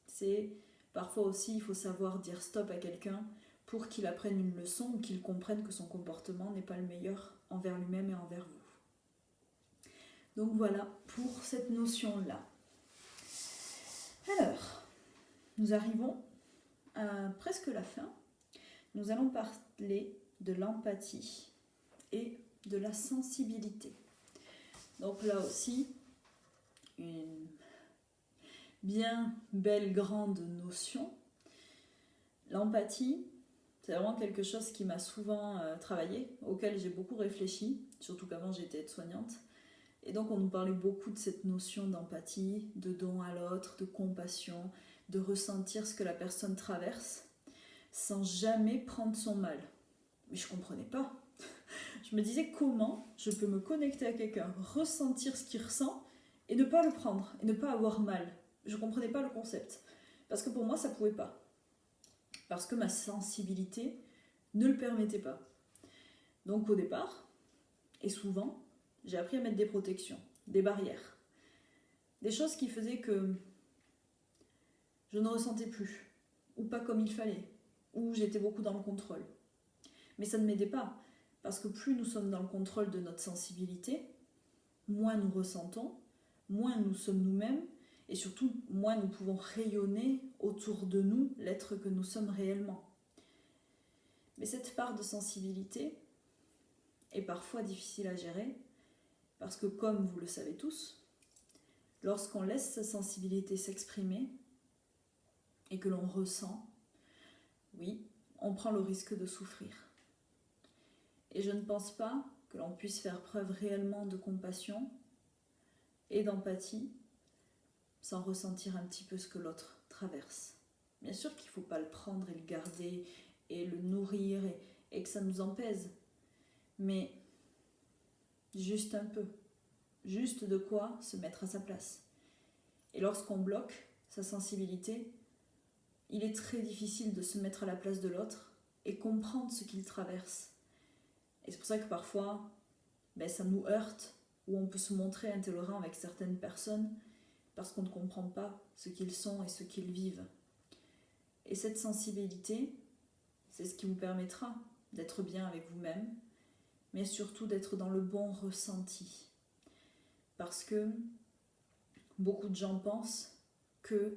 C'est parfois aussi, il faut savoir dire stop à quelqu'un pour qu'il apprenne une leçon ou qu'il comprenne que son comportement n'est pas le meilleur envers lui-même et envers vous. Donc voilà pour cette notion-là. Alors, nous arrivons à presque la fin. Nous allons parler de l'empathie et de la sensibilité. Donc là aussi, une bien belle grande notion. L'empathie, c'est vraiment quelque chose qui m'a souvent travaillé, auquel j'ai beaucoup réfléchi, surtout qu'avant j'étais aide-soignante. Et donc on nous parlait beaucoup de cette notion d'empathie, de don à l'autre, de compassion, de ressentir ce que la personne traverse, sans jamais prendre son mal. Mais je ne comprenais pas. Je me disais comment je peux me connecter à quelqu'un, ressentir ce qu'il ressent et ne pas le prendre, et ne pas avoir mal. Je ne comprenais pas le concept. Parce que pour moi, ça ne pouvait pas. Parce que ma sensibilité ne le permettait pas. Donc au départ, et souvent, j'ai appris à mettre des protections, des barrières. Des choses qui faisaient que je ne ressentais plus, ou pas comme il fallait, ou j'étais beaucoup dans le contrôle. Mais ça ne m'aidait pas, parce que plus nous sommes dans le contrôle de notre sensibilité, moins nous ressentons, moins nous sommes nous-mêmes, et surtout, moins nous pouvons rayonner autour de nous l'être que nous sommes réellement. Mais cette part de sensibilité est parfois difficile à gérer, parce que comme vous le savez tous, lorsqu'on laisse sa sensibilité s'exprimer, et que l'on ressent, oui, on prend le risque de souffrir. Et je ne pense pas que l'on puisse faire preuve réellement de compassion et d'empathie sans ressentir un petit peu ce que l'autre traverse. Bien sûr qu'il ne faut pas le prendre et le garder et le nourrir et que ça nous en pèse, mais juste un peu, juste de quoi se mettre à sa place. Et lorsqu'on bloque sa sensibilité, il est très difficile de se mettre à la place de l'autre et comprendre ce qu'il traverse. Et c'est pour ça que parfois, ça nous heurte, ou on peut se montrer intolérant avec certaines personnes parce qu'on ne comprend pas ce qu'ils sont et ce qu'ils vivent. Et cette sensibilité, c'est ce qui vous permettra d'être bien avec vous-même, mais surtout d'être dans le bon ressenti. Parce que beaucoup de gens pensent que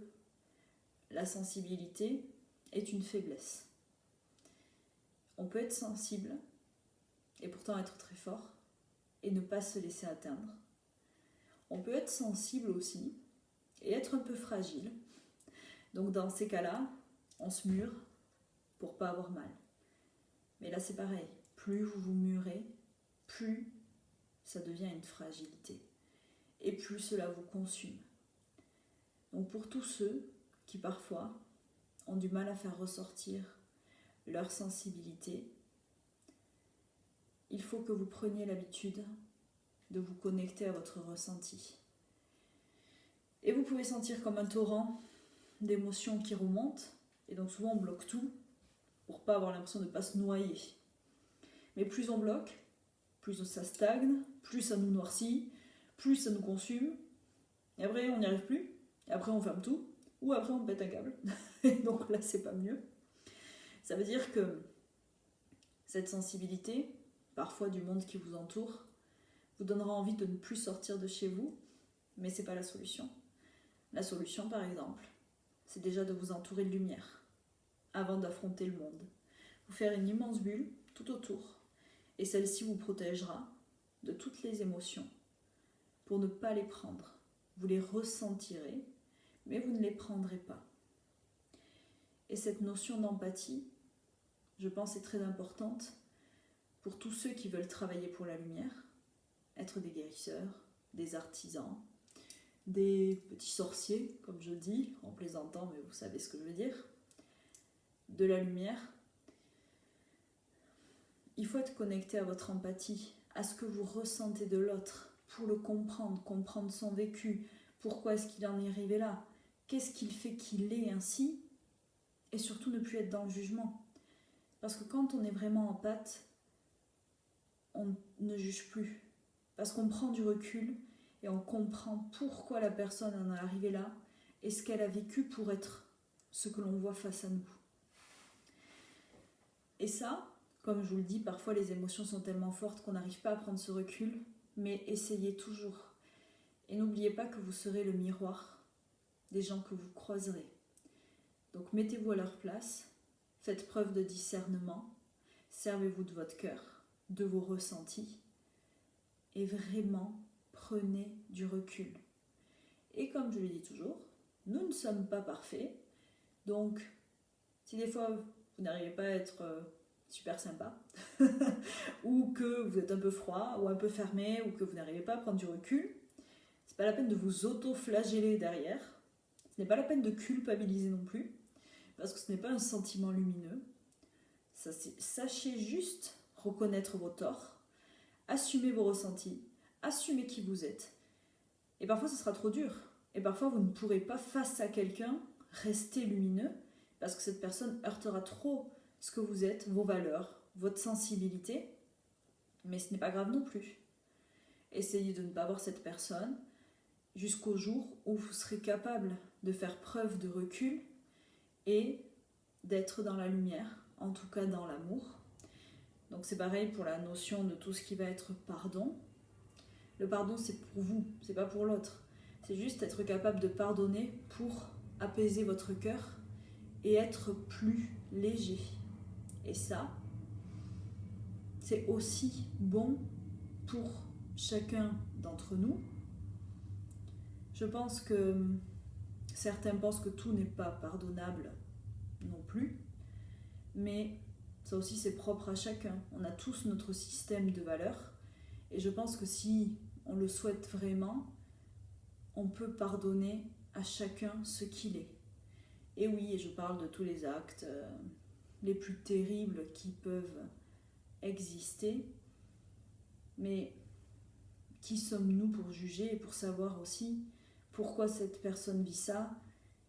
la sensibilité est une faiblesse. On peut être sensible et pourtant être très fort et ne pas se laisser atteindre. On peut être sensible aussi et être un peu fragile. Donc dans ces cas-là, on se mure pour pas avoir mal. Mais là c'est pareil, plus vous vous murez, plus ça devient une fragilité et plus cela vous consume. Donc pour tous ceux qui parfois ont du mal à faire ressortir leur sensibilité, il faut que vous preniez l'habitude de vous connecter à votre ressenti. Et vous pouvez sentir comme un torrent d'émotions qui remontent, et donc souvent on bloque tout pour pas avoir l'impression de ne pas se noyer. Mais plus on bloque, plus ça stagne, plus ça nous noircit, plus ça nous consume, Et après, on n'y arrive plus. Et après, on ferme tout. Ou après, on pète un câble. Et donc là, c'est pas mieux. Ça veut dire que cette sensibilité, parfois du monde qui vous entoure, vous donnera envie de ne plus sortir de chez vous, mais c'est pas la solution. La solution, par exemple, c'est déjà de vous entourer de lumière avant d'affronter le monde. Vous faire une immense bulle tout autour, et celle-ci vous protégera de toutes les émotions pour ne pas les prendre. Vous les ressentirez, mais vous ne les prendrez pas. Et cette notion d'empathie, je pense, est très importante pour tous ceux qui veulent travailler pour la lumière, être des guérisseurs, des artisans, des petits sorciers, comme je dis, en plaisantant, mais vous savez ce que je veux dire, de la lumière. Il faut être connecté à votre empathie, à ce que vous ressentez de l'autre, pour le comprendre, comprendre son vécu, pourquoi est-ce qu'il en est arrivé là, qu'est-ce qu'il fait qu'il est ainsi, et surtout ne plus être dans le jugement. Parce que quand on est vraiment empathe, on ne juge plus, parce qu'on prend du recul et on comprend pourquoi la personne en est arrivée là et ce qu'elle a vécu pour être ce que l'on voit face à nous. Et ça, comme je vous le dis, parfois les émotions sont tellement fortes qu'on n'arrive pas à prendre ce recul, mais essayez toujours. Et n'oubliez pas que vous serez le miroir des gens que vous croiserez. Donc mettez-vous à leur place, faites preuve de discernement, servez-vous de votre cœur, de vos ressentis, et vraiment prenez du recul. Et comme je le dis toujours, nous ne sommes pas parfaits, donc si des fois vous n'arrivez pas à être super sympa, ou que vous êtes un peu froid, ou un peu fermé, ou que vous n'arrivez pas à prendre du recul, c'est pas la peine de vous auto-flageller derrière, ce n'est pas la peine de culpabiliser non plus, parce que ce n'est pas un sentiment lumineux. Sachez juste reconnaître vos torts, assumez vos ressentis, assumez qui vous êtes. Et parfois ce sera trop dur, et parfois vous ne pourrez pas face à quelqu'un rester lumineux, parce que cette personne heurtera trop ce que vous êtes, vos valeurs, votre sensibilité, mais ce n'est pas grave non plus. Essayez de ne pas voir cette personne jusqu'au jour où vous serez capable de faire preuve de recul et d'être dans la lumière, en tout cas dans l'amour. Donc c'est pareil pour la notion de tout ce qui va être pardon. Le pardon, c'est pour vous, c'est pas pour l'autre. C'est juste être capable de pardonner pour apaiser votre cœur et être plus léger. Et ça, c'est aussi bon pour chacun d'entre nous. Je pense que certains pensent que tout n'est pas pardonnable non plus, mais ça aussi c'est propre à chacun. On a tous notre système de valeurs, et je pense que si on le souhaite vraiment, on peut pardonner à chacun ce qu'il est. Et oui, je parle de tous les actes les plus terribles qui peuvent exister, mais qui sommes-nous pour juger et pour savoir aussi pourquoi cette personne vit ça,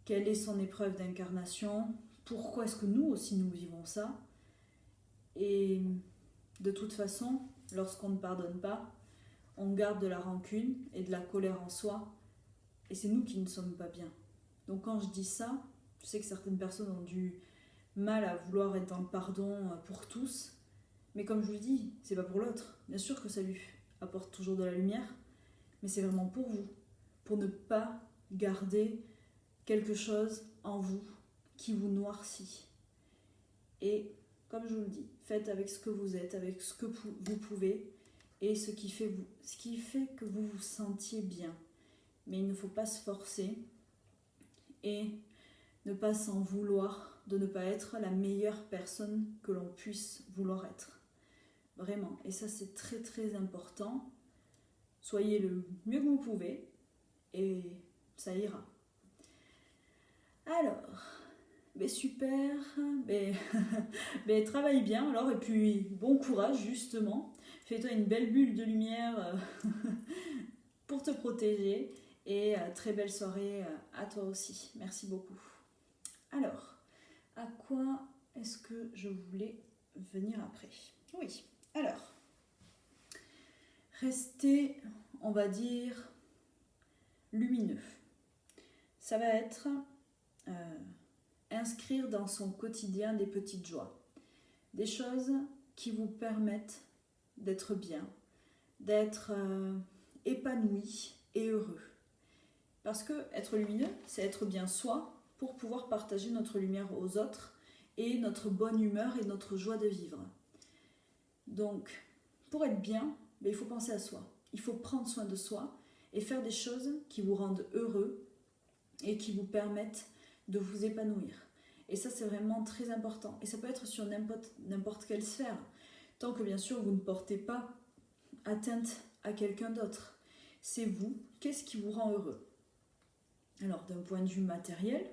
quelle est son épreuve d'incarnation, pourquoi est-ce que nous aussi nous vivons ça. Et de toute façon, lorsqu'on ne pardonne pas, on garde de la rancune et de la colère en soi, et c'est nous qui ne sommes pas bien. Donc quand je dis ça, je sais que certaines personnes ont du mal à vouloir être dans le pardon pour tous, mais comme je vous le dis, c'est pas pour l'autre. Bien sûr que ça lui apporte toujours de la lumière, mais c'est vraiment pour vous, pour ne pas garder quelque chose en vous qui vous noircit. Et comme je vous le dis, faites avec ce que vous êtes, avec ce que vous pouvez, et ce qui fait que vous vous sentiez bien. Mais il ne faut pas se forcer et ne pas s'en vouloir de ne pas être la meilleure personne que l'on puisse vouloir être. Vraiment. Et ça, c'est très très important. Soyez le mieux que vous pouvez et ça ira. Alors, super, travaille bien alors, et puis bon courage justement. Fais-toi une belle bulle de lumière pour te protéger, et très belle soirée à toi aussi. Merci beaucoup. Alors, à quoi est-ce que je voulais venir après ? Oui, alors, restez, on va dire, lumineux. Ça va être inscrire dans son quotidien des petites joies, des choses qui vous permettent d'être bien, d'être épanoui et heureux. Parce que être lumineux, c'est être bien soi pour pouvoir partager notre lumière aux autres et notre bonne humeur et notre joie de vivre. Donc, pour être bien, il faut penser à soi. Il faut prendre soin de soi et faire des choses qui vous rendent heureux et qui vous permettent de vous épanouir. Et ça, c'est vraiment très important. Et ça peut être sur n'importe quelle sphère. Tant que, bien sûr, vous ne portez pas atteinte à quelqu'un d'autre. C'est vous. Qu'est-ce qui vous rend heureux? Alors, d'un point de vue matériel,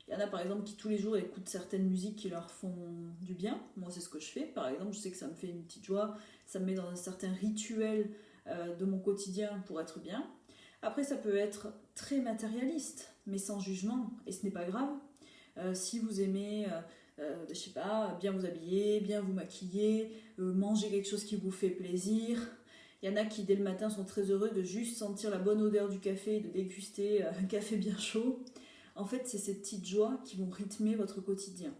il y en a par exemple qui tous les jours écoutent certaines musiques qui leur font du bien. Moi, c'est ce que je fais. Par exemple, je sais que ça me fait une petite joie. Ça me met dans un certain rituel de mon quotidien pour être bien. Après, ça peut être très matérialiste, mais sans jugement. Et ce n'est pas grave. Si vous aimez, je sais pas, bien vous habiller, bien vous maquiller, manger quelque chose qui vous fait plaisir. Il y en a qui, dès le matin, sont très heureux de juste sentir la bonne odeur du café et de déguster un café bien chaud. En fait, c'est ces petites joies qui vont rythmer votre quotidien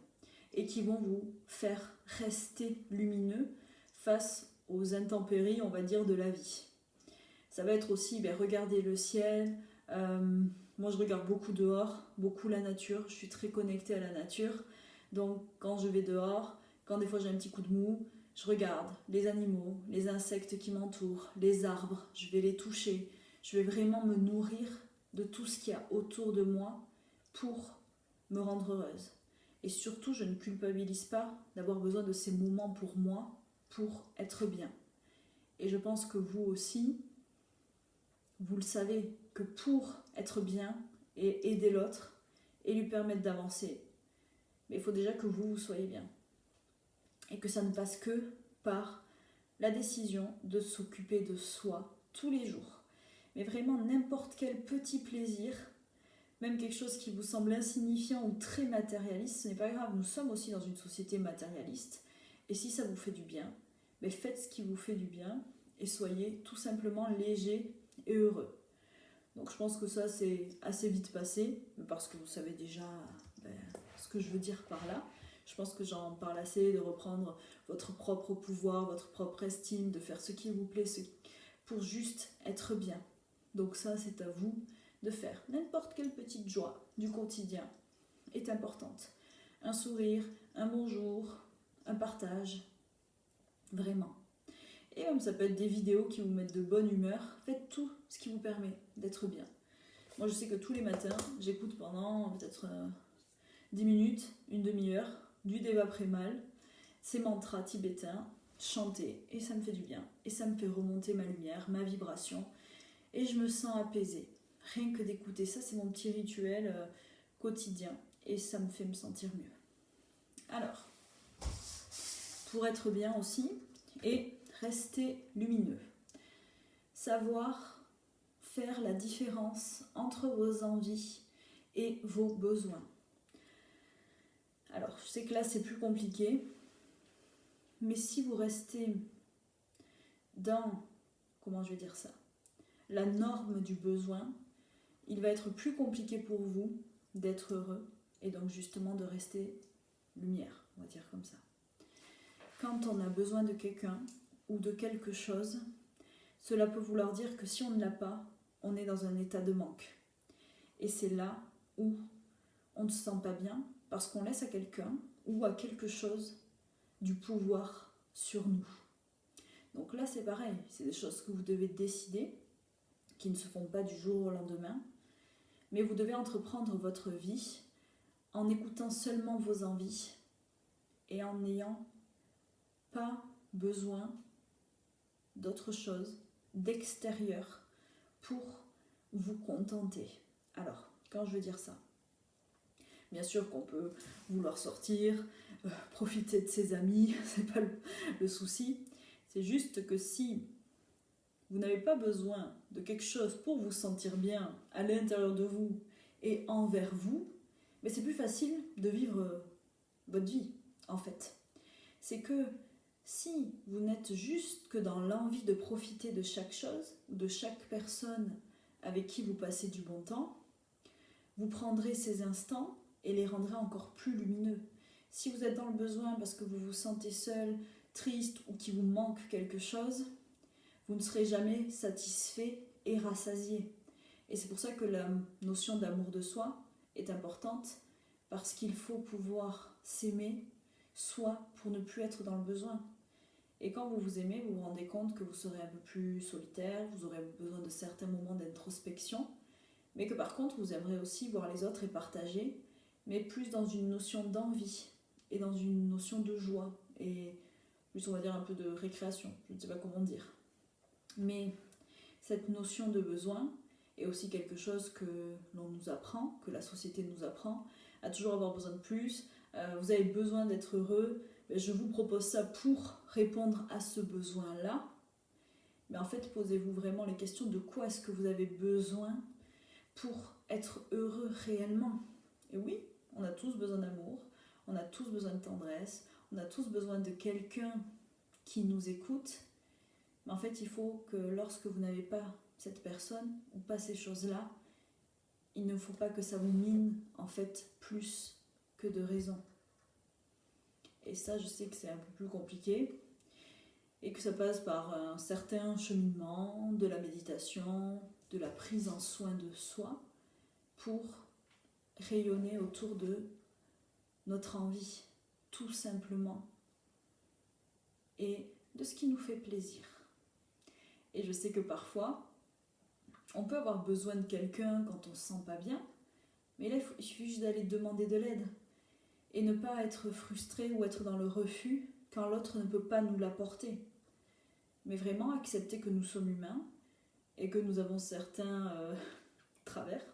et qui vont vous faire rester lumineux face aux intempéries, on va dire, de la vie. Ça va être aussi regarder le ciel. Moi, je regarde beaucoup dehors, beaucoup la nature. Je suis très connectée à la nature. Donc, quand je vais dehors, quand des fois j'ai un petit coup de mou, je regarde les animaux, les insectes qui m'entourent, les arbres. Je vais les toucher. Je vais vraiment me nourrir de tout ce qu'il y a autour de moi pour me rendre heureuse. Et surtout, je ne culpabilise pas d'avoir besoin de ces moments pour moi, pour être bien. Et je pense que vous aussi, vous le savez, que pour être bien et aider l'autre et lui permettre d'avancer, mais il faut déjà que vous soyez bien. Et que ça ne passe que par la décision de s'occuper de soi tous les jours. Mais vraiment n'importe quel petit plaisir, même quelque chose qui vous semble insignifiant ou très matérialiste, ce n'est pas grave, nous sommes aussi dans une société matérialiste. Et si ça vous fait du bien, faites ce qui vous fait du bien et soyez tout simplement léger et heureux. Donc je pense que ça c'est assez vite passé, parce que vous savez déjà ce que je veux dire par là. Je pense que j'en parle assez, de reprendre votre propre pouvoir, votre propre estime, de faire ce qui vous plaît pour juste être bien. Donc ça c'est à vous de faire. N'importe quelle petite joie du quotidien est importante. Un sourire, un bonjour, un partage, vraiment. Et même ça peut être des vidéos qui vous mettent de bonne humeur. Faites tout ce qui vous permet d'être bien. Moi je sais que tous les matins, j'écoute pendant peut-être 10 minutes, une demi-heure, du Deva Premal, ces mantras tibétains, chanter, et ça me fait du bien. Et ça me fait remonter ma lumière, ma vibration, et je me sens apaisée. Rien que d'écouter ça, c'est mon petit rituel quotidien, et ça me fait me sentir mieux. Alors, pour être bien aussi, et rester lumineux. Savoir faire la différence entre vos envies et vos besoins. Alors, je sais que là, c'est plus compliqué, mais si vous restez dans, comment je vais dire ça, la norme du besoin, il va être plus compliqué pour vous d'être heureux et donc justement de rester lumière, on va dire comme ça. Quand on a besoin de quelqu'un ou de quelque chose, cela peut vouloir dire que si on ne l'a pas, on est dans un état de manque. Et c'est là où on ne se sent pas bien parce qu'on laisse à quelqu'un ou à quelque chose du pouvoir sur nous. Donc là c'est pareil, c'est des choses que vous devez décider, qui ne se font pas du jour au lendemain, mais vous devez entreprendre votre vie en écoutant seulement vos envies et en n'ayant pas besoin d'autre chose, d'extérieur, pour vous contenter. Alors, quand je veux dire ça, bien sûr qu'on peut vouloir sortir, profiter de ses amis, c'est pas le souci. C'est juste que si vous n'avez pas besoin de quelque chose pour vous sentir bien à l'intérieur de vous et envers vous, mais c'est plus facile de vivre votre vie, en fait. C'est que si vous n'êtes juste que dans l'envie de profiter de chaque chose, ou de chaque personne avec qui vous passez du bon temps, vous prendrez ces instants et les rendrez encore plus lumineux. Si vous êtes dans le besoin parce que vous vous sentez seul, triste ou qu'il vous manque quelque chose, vous ne serez jamais satisfait et rassasié. Et c'est pour ça que la notion d'amour de soi est importante, parce qu'il faut pouvoir s'aimer, soit pour ne plus être dans le besoin. Et quand vous vous aimez, vous vous rendez compte que vous serez un peu plus solitaire, vous aurez besoin de certains moments d'introspection, mais que par contre vous aimerez aussi voir les autres et partager, mais plus dans une notion d'envie et dans une notion de joie et plus on va dire un peu de récréation, je ne sais pas comment dire. Mais cette notion de besoin est aussi quelque chose que l'on nous apprend, que la société nous apprend, à toujours avoir besoin de plus. Vous avez besoin d'être heureux, je vous propose ça pour répondre à ce besoin-là. Mais en fait, posez-vous vraiment les questions de quoi est-ce que vous avez besoin pour être heureux réellement. Et oui, on a tous besoin d'amour, on a tous besoin de tendresse, on a tous besoin de quelqu'un qui nous écoute. Mais en fait, il faut que lorsque vous n'avez pas cette personne ou pas ces choses-là, il ne faut pas que ça vous mine en fait plus que de raison. Et ça, je sais que c'est un peu plus compliqué et que ça passe par un certain cheminement, de la méditation, de la prise en soin de soi pour rayonner autour de notre envie, tout simplement, et de ce qui nous fait plaisir. Et je sais que parfois, on peut avoir besoin de quelqu'un quand on ne se sent pas bien, mais là, il suffit juste d'aller demander de l'aide et ne pas être frustré ou être dans le refus quand l'autre ne peut pas nous l'apporter. Mais vraiment accepter que nous sommes humains et que nous avons certains travers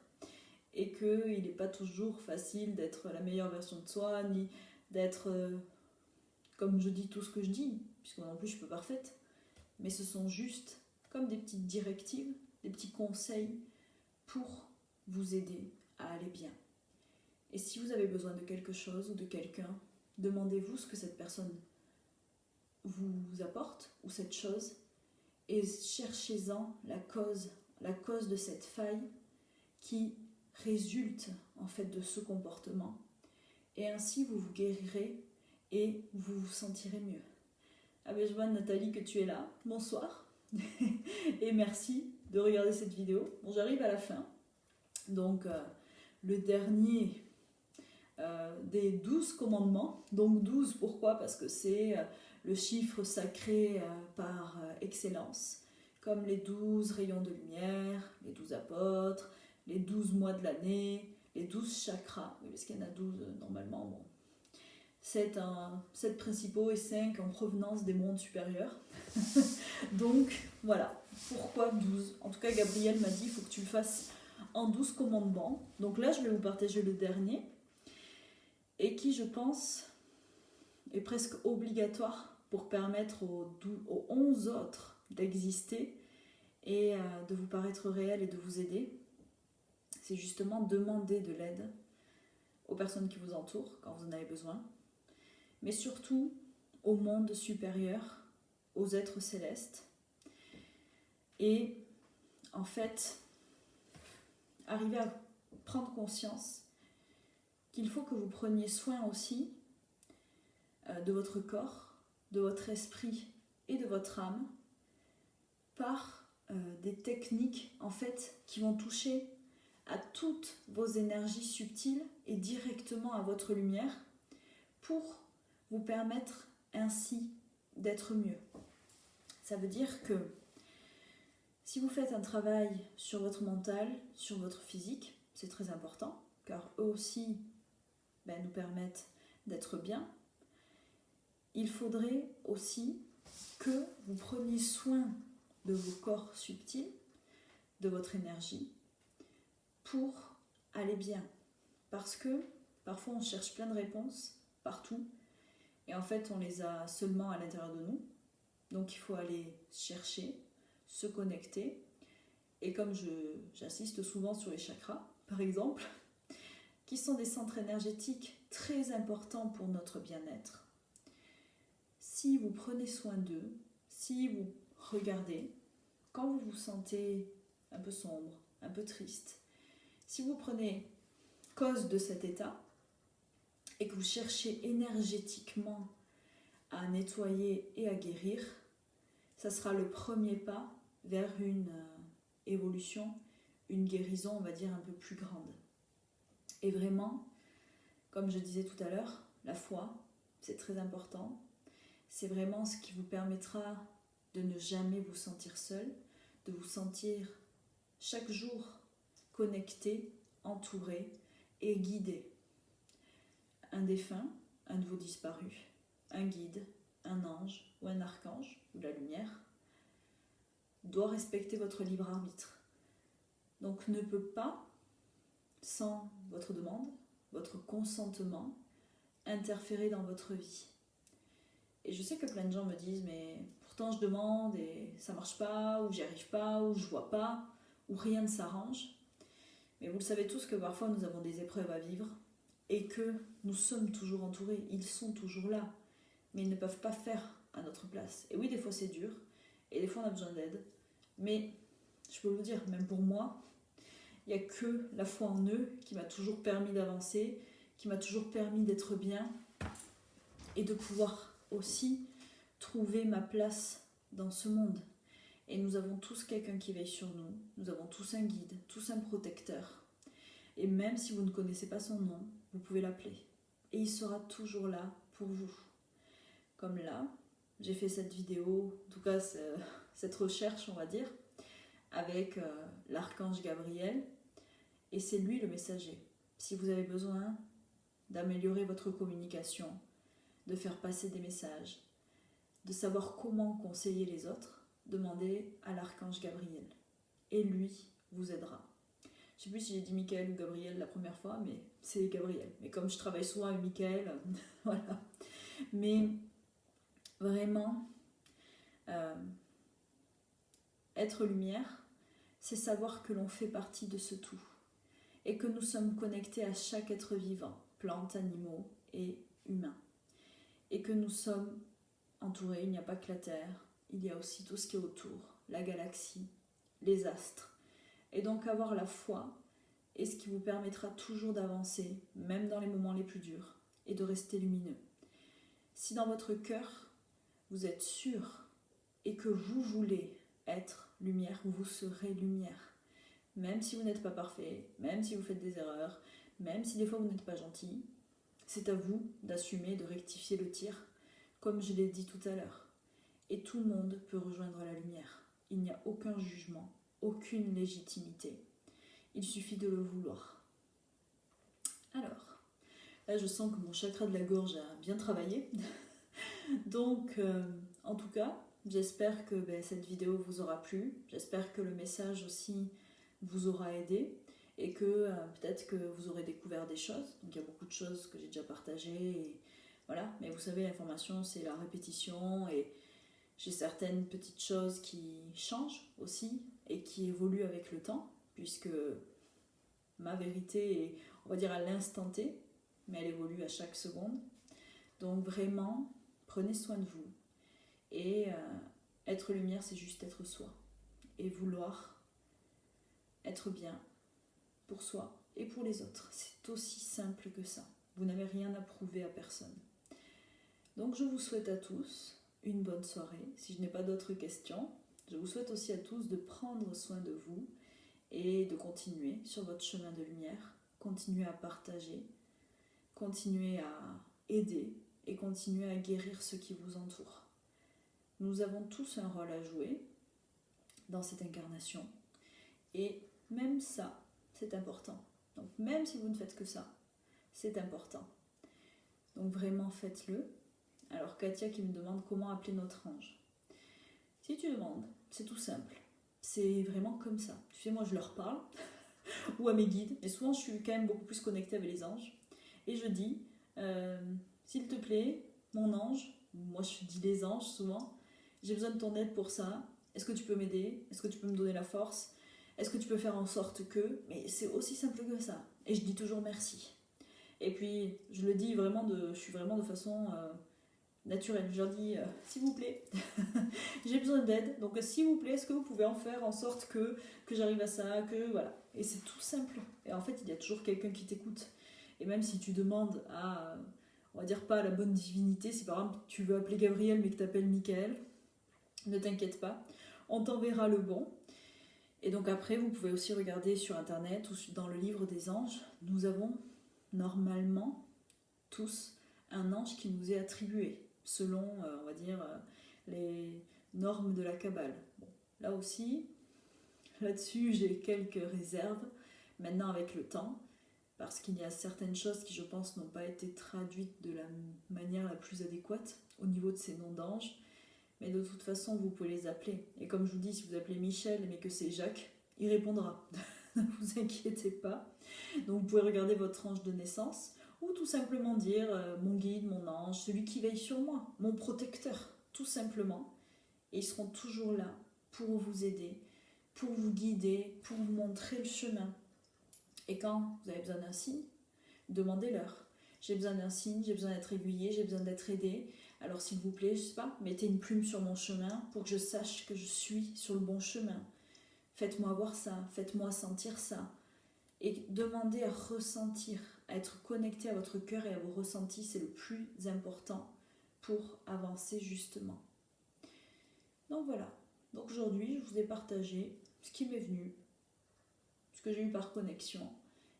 et qu'il n'est pas toujours facile d'être la meilleure version de soi, ni d'être, comme je dis tout ce que je dis, puisque moi non plus je ne suis pas parfaite, mais ce sont juste comme des petites directives, des petits conseils pour vous aider à aller bien. Et si vous avez besoin de quelque chose ou de quelqu'un, demandez-vous ce que cette personne vous apporte ou cette chose et cherchez-en la cause de cette faille qui résulte en fait de ce comportement. Et ainsi vous vous guérirez et vous vous sentirez mieux. Ah ben je vois Nathalie que tu es là, bonsoir et merci de regarder cette vidéo. Bon, j'arrive à la fin, donc le dernier des 12 commandements, donc 12 pourquoi? Parce que c'est le chiffre sacré par excellence, comme les 12 rayons de lumière, les 12 apôtres, les 12 mois de l'année, les 12 chakras, parce qu'il y en a 12 normalement, bon. 7 principaux et 5 en provenance des mondes supérieurs. Donc voilà, pourquoi 12? En tout cas, Gabriel m'a dit il faut que tu le fasses en 12 commandements. Donc là, je vais vous partager le dernier, et qui, je pense, est presque obligatoire pour permettre aux 11 autres d'exister et de vous paraître réel et de vous aider. C'est justement demander de l'aide aux personnes qui vous entourent quand vous en avez besoin, mais surtout au monde supérieur, aux êtres célestes. Et en fait, arriver à prendre conscience qu'il faut que vous preniez soin aussi de votre corps, de votre esprit et de votre âme par des techniques en fait qui vont toucher à toutes vos énergies subtiles et directement à votre lumière pour vous permettre ainsi d'être mieux. Ça veut dire que si vous faites un travail sur votre mental, sur votre physique, c'est très important car eux aussi nous permettent d'être bien. Il faudrait aussi que vous preniez soin de vos corps subtils, de votre énergie, pour aller bien. Parce que parfois on cherche plein de réponses partout, et en fait on les a seulement à l'intérieur de nous. Donc il faut aller chercher, se connecter, et comme j'insiste souvent sur les chakras, par exemple, qui sont des centres énergétiques très importants pour notre bien-être. Si vous prenez soin d'eux, si vous regardez, quand vous vous sentez un peu sombre, un peu triste. Si vous prenez cause de cet état et que vous cherchez énergétiquement à nettoyer et à guérir, ça sera le premier pas vers une évolution, une guérison, on va dire, un peu plus grande. Et vraiment, comme je disais tout à l'heure, la foi, c'est très important. C'est vraiment ce qui vous permettra de ne jamais vous sentir seul, de vous sentir chaque jour connecté, entouré et guidé. Un défunt, un de vos disparus, un guide, un ange ou un archange, ou la lumière, doit respecter votre libre arbitre. Donc ne peut pas, sans votre demande, votre consentement, interférer dans votre vie. Et je sais que plein de gens me disent, mais pourtant je demande et ça marche pas, ou j'y arrive pas, ou je vois pas, ou rien ne s'arrange. Mais vous le savez tous que parfois nous avons des épreuves à vivre et que nous sommes toujours entourés, ils sont toujours là, mais ils ne peuvent pas faire à notre place. Et oui, des fois c'est dur, et des fois on a besoin d'aide, mais je peux vous dire, même pour moi, il n'y a que la foi en eux qui m'a toujours permis d'avancer, qui m'a toujours permis d'être bien et de pouvoir aussi trouver ma place dans ce monde. Et nous avons tous quelqu'un qui veille sur nous, nous avons tous un guide, tous un protecteur. Et même si vous ne connaissez pas son nom, vous pouvez l'appeler. Et il sera toujours là pour vous. Comme là, j'ai fait cette vidéo, en tout cas cette recherche, on va dire, avec l'archange Gabriel. Et c'est lui le messager. Si vous avez besoin d'améliorer votre communication, de faire passer des messages, de savoir comment conseiller les autres, demandez à l'archange Gabriel. Et lui vous aidera. Je ne sais plus si j'ai dit Michael ou Gabriel la première fois, mais c'est Gabriel. Mais comme je travaille souvent avec Michael, voilà. Mais vraiment, être lumière, c'est savoir que l'on fait partie de ce tout. Et que nous sommes connectés à chaque être vivant, plantes, animaux et humains. Et que nous sommes entourés, il n'y a pas que la Terre, il y a aussi tout ce qui est autour, la galaxie, les astres. Et donc avoir la foi est ce qui vous permettra toujours d'avancer, même dans les moments les plus durs, et de rester lumineux. Si dans votre cœur, vous êtes sûr et que vous voulez être lumière, vous serez lumière. Même si vous n'êtes pas parfait, même si vous faites des erreurs, même si des fois vous n'êtes pas gentil, c'est à vous d'assumer, de rectifier le tir, comme je l'ai dit tout à l'heure. Et tout le monde peut rejoindre la lumière. Il n'y a aucun jugement, aucune légitimité. Il suffit de le vouloir. Alors, là je sens que mon chakra de la gorge a bien travaillé. Donc, en tout cas, j'espère que cette vidéo vous aura plu. J'espère que le message aussi vous aura aidé et que peut-être que vous aurez découvert des choses. Donc il y a beaucoup de choses que j'ai déjà partagées. Et voilà. Mais vous savez, l'information, c'est la répétition et j'ai certaines petites choses qui changent aussi et qui évoluent avec le temps, puisque ma vérité est, on va dire, à l'instant T, mais elle évolue à chaque seconde. Donc vraiment, prenez soin de vous. Et être lumière, c'est juste être soi. Et vouloir être bien pour soi et pour les autres. C'est aussi simple que ça. Vous n'avez rien à prouver à personne. Donc je vous souhaite à tous une bonne soirée. Si je n'ai pas d'autres questions, je vous souhaite aussi à tous de prendre soin de vous et de continuer sur votre chemin de lumière, continuer à partager, continuer à aider et continuer à guérir ceux qui vous entourent. Nous avons tous un rôle à jouer dans cette incarnation et même ça, c'est important. Donc même si vous ne faites que ça, c'est important. Donc vraiment faites-le. Alors Katia qui me demande comment appeler notre ange. Si tu demandes, c'est tout simple. C'est vraiment comme ça. Tu sais, moi je leur parle, ou à mes guides, et souvent je suis quand même beaucoup plus connectée avec les anges. Et je dis, s'il te plaît, mon ange, moi je dis les anges souvent, j'ai besoin de ton aide pour ça. Est-ce que tu peux m'aider? Est-ce que tu peux me donner la force? Est-ce que tu peux faire en sorte que... Mais c'est aussi simple que ça. Et je dis toujours merci. Et puis, je le dis vraiment je suis vraiment de façon naturel. Je leur dis, s'il vous plaît, j'ai besoin d'aide, donc s'il vous plaît, est-ce que vous pouvez en faire en sorte que j'arrive à ça, que voilà. Et c'est tout simple. Et en fait, il y a toujours quelqu'un qui t'écoute. Et même si tu demandes à, on va dire pas à la bonne divinité, si par exemple tu veux appeler Gabriel mais que tu appelles Michael, ne t'inquiète pas, on t'enverra le bon. Et donc après, vous pouvez aussi regarder sur internet ou dans le livre des anges, nous avons normalement tous un ange qui nous est attribué, selon, on va dire, les normes de la Kabbale. Bon, là aussi, là-dessus, j'ai quelques réserves, maintenant avec le temps, parce qu'il y a certaines choses qui, je pense, n'ont pas été traduites de la manière la plus adéquate au niveau de ces noms d'anges. Mais de toute façon, vous pouvez les appeler. Et comme je vous dis, si vous appelez Michel, mais que c'est Jacques, il répondra. Ne vous inquiétez pas. Donc vous pouvez regarder votre ange de naissance, ou tout simplement dire mon guide, mon ange, celui qui veille sur moi, mon protecteur, tout simplement. Et ils seront toujours là pour vous aider, pour vous guider, pour vous montrer le chemin. Et quand vous avez besoin d'un signe, demandez-leur. J'ai besoin d'un signe, j'ai besoin d'être aiguillé, j'ai besoin d'être aidé. Alors s'il vous plaît, je sais pas, mettez une plume sur mon chemin pour que je sache que je suis sur le bon chemin. Faites-moi voir ça, faites-moi sentir ça. Et demandez à ressentir, à être connecté à votre cœur et à vos ressentis, c'est le plus important pour avancer justement. Donc voilà, donc aujourd'hui je vous ai partagé ce qui m'est venu, ce que j'ai eu par connexion.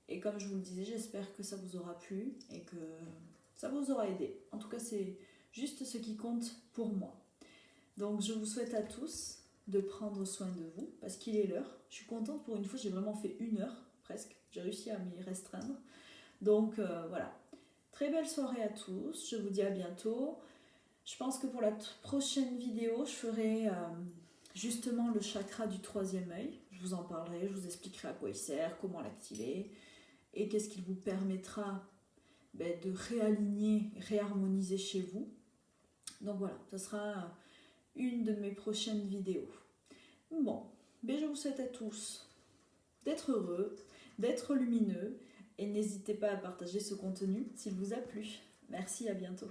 Et comme je vous le disais, j'espère que ça vous aura plu et que ça vous aura aidé. En tout cas, c'est juste ce qui compte pour moi. Donc je vous souhaite à tous de prendre soin de vous, parce qu'il est l'heure. Je suis contente, pour une fois, j'ai vraiment fait 1 heure, presque. J'ai réussi à m'y restreindre. Donc voilà. Très belle soirée à tous. Je vous dis à bientôt. Je pense que pour la prochaine vidéo, je ferai justement le chakra du 3e œil. Je vous en parlerai, je vous expliquerai à quoi il sert, comment l'activer et qu'est-ce qu'il vous permettra de réaligner, réharmoniser chez vous. Donc voilà, ce sera une de mes prochaines vidéos. Bon, je vous souhaite à tous d'être heureux, d'être lumineux et n'hésitez pas à partager ce contenu s'il vous a plu. Merci, à bientôt.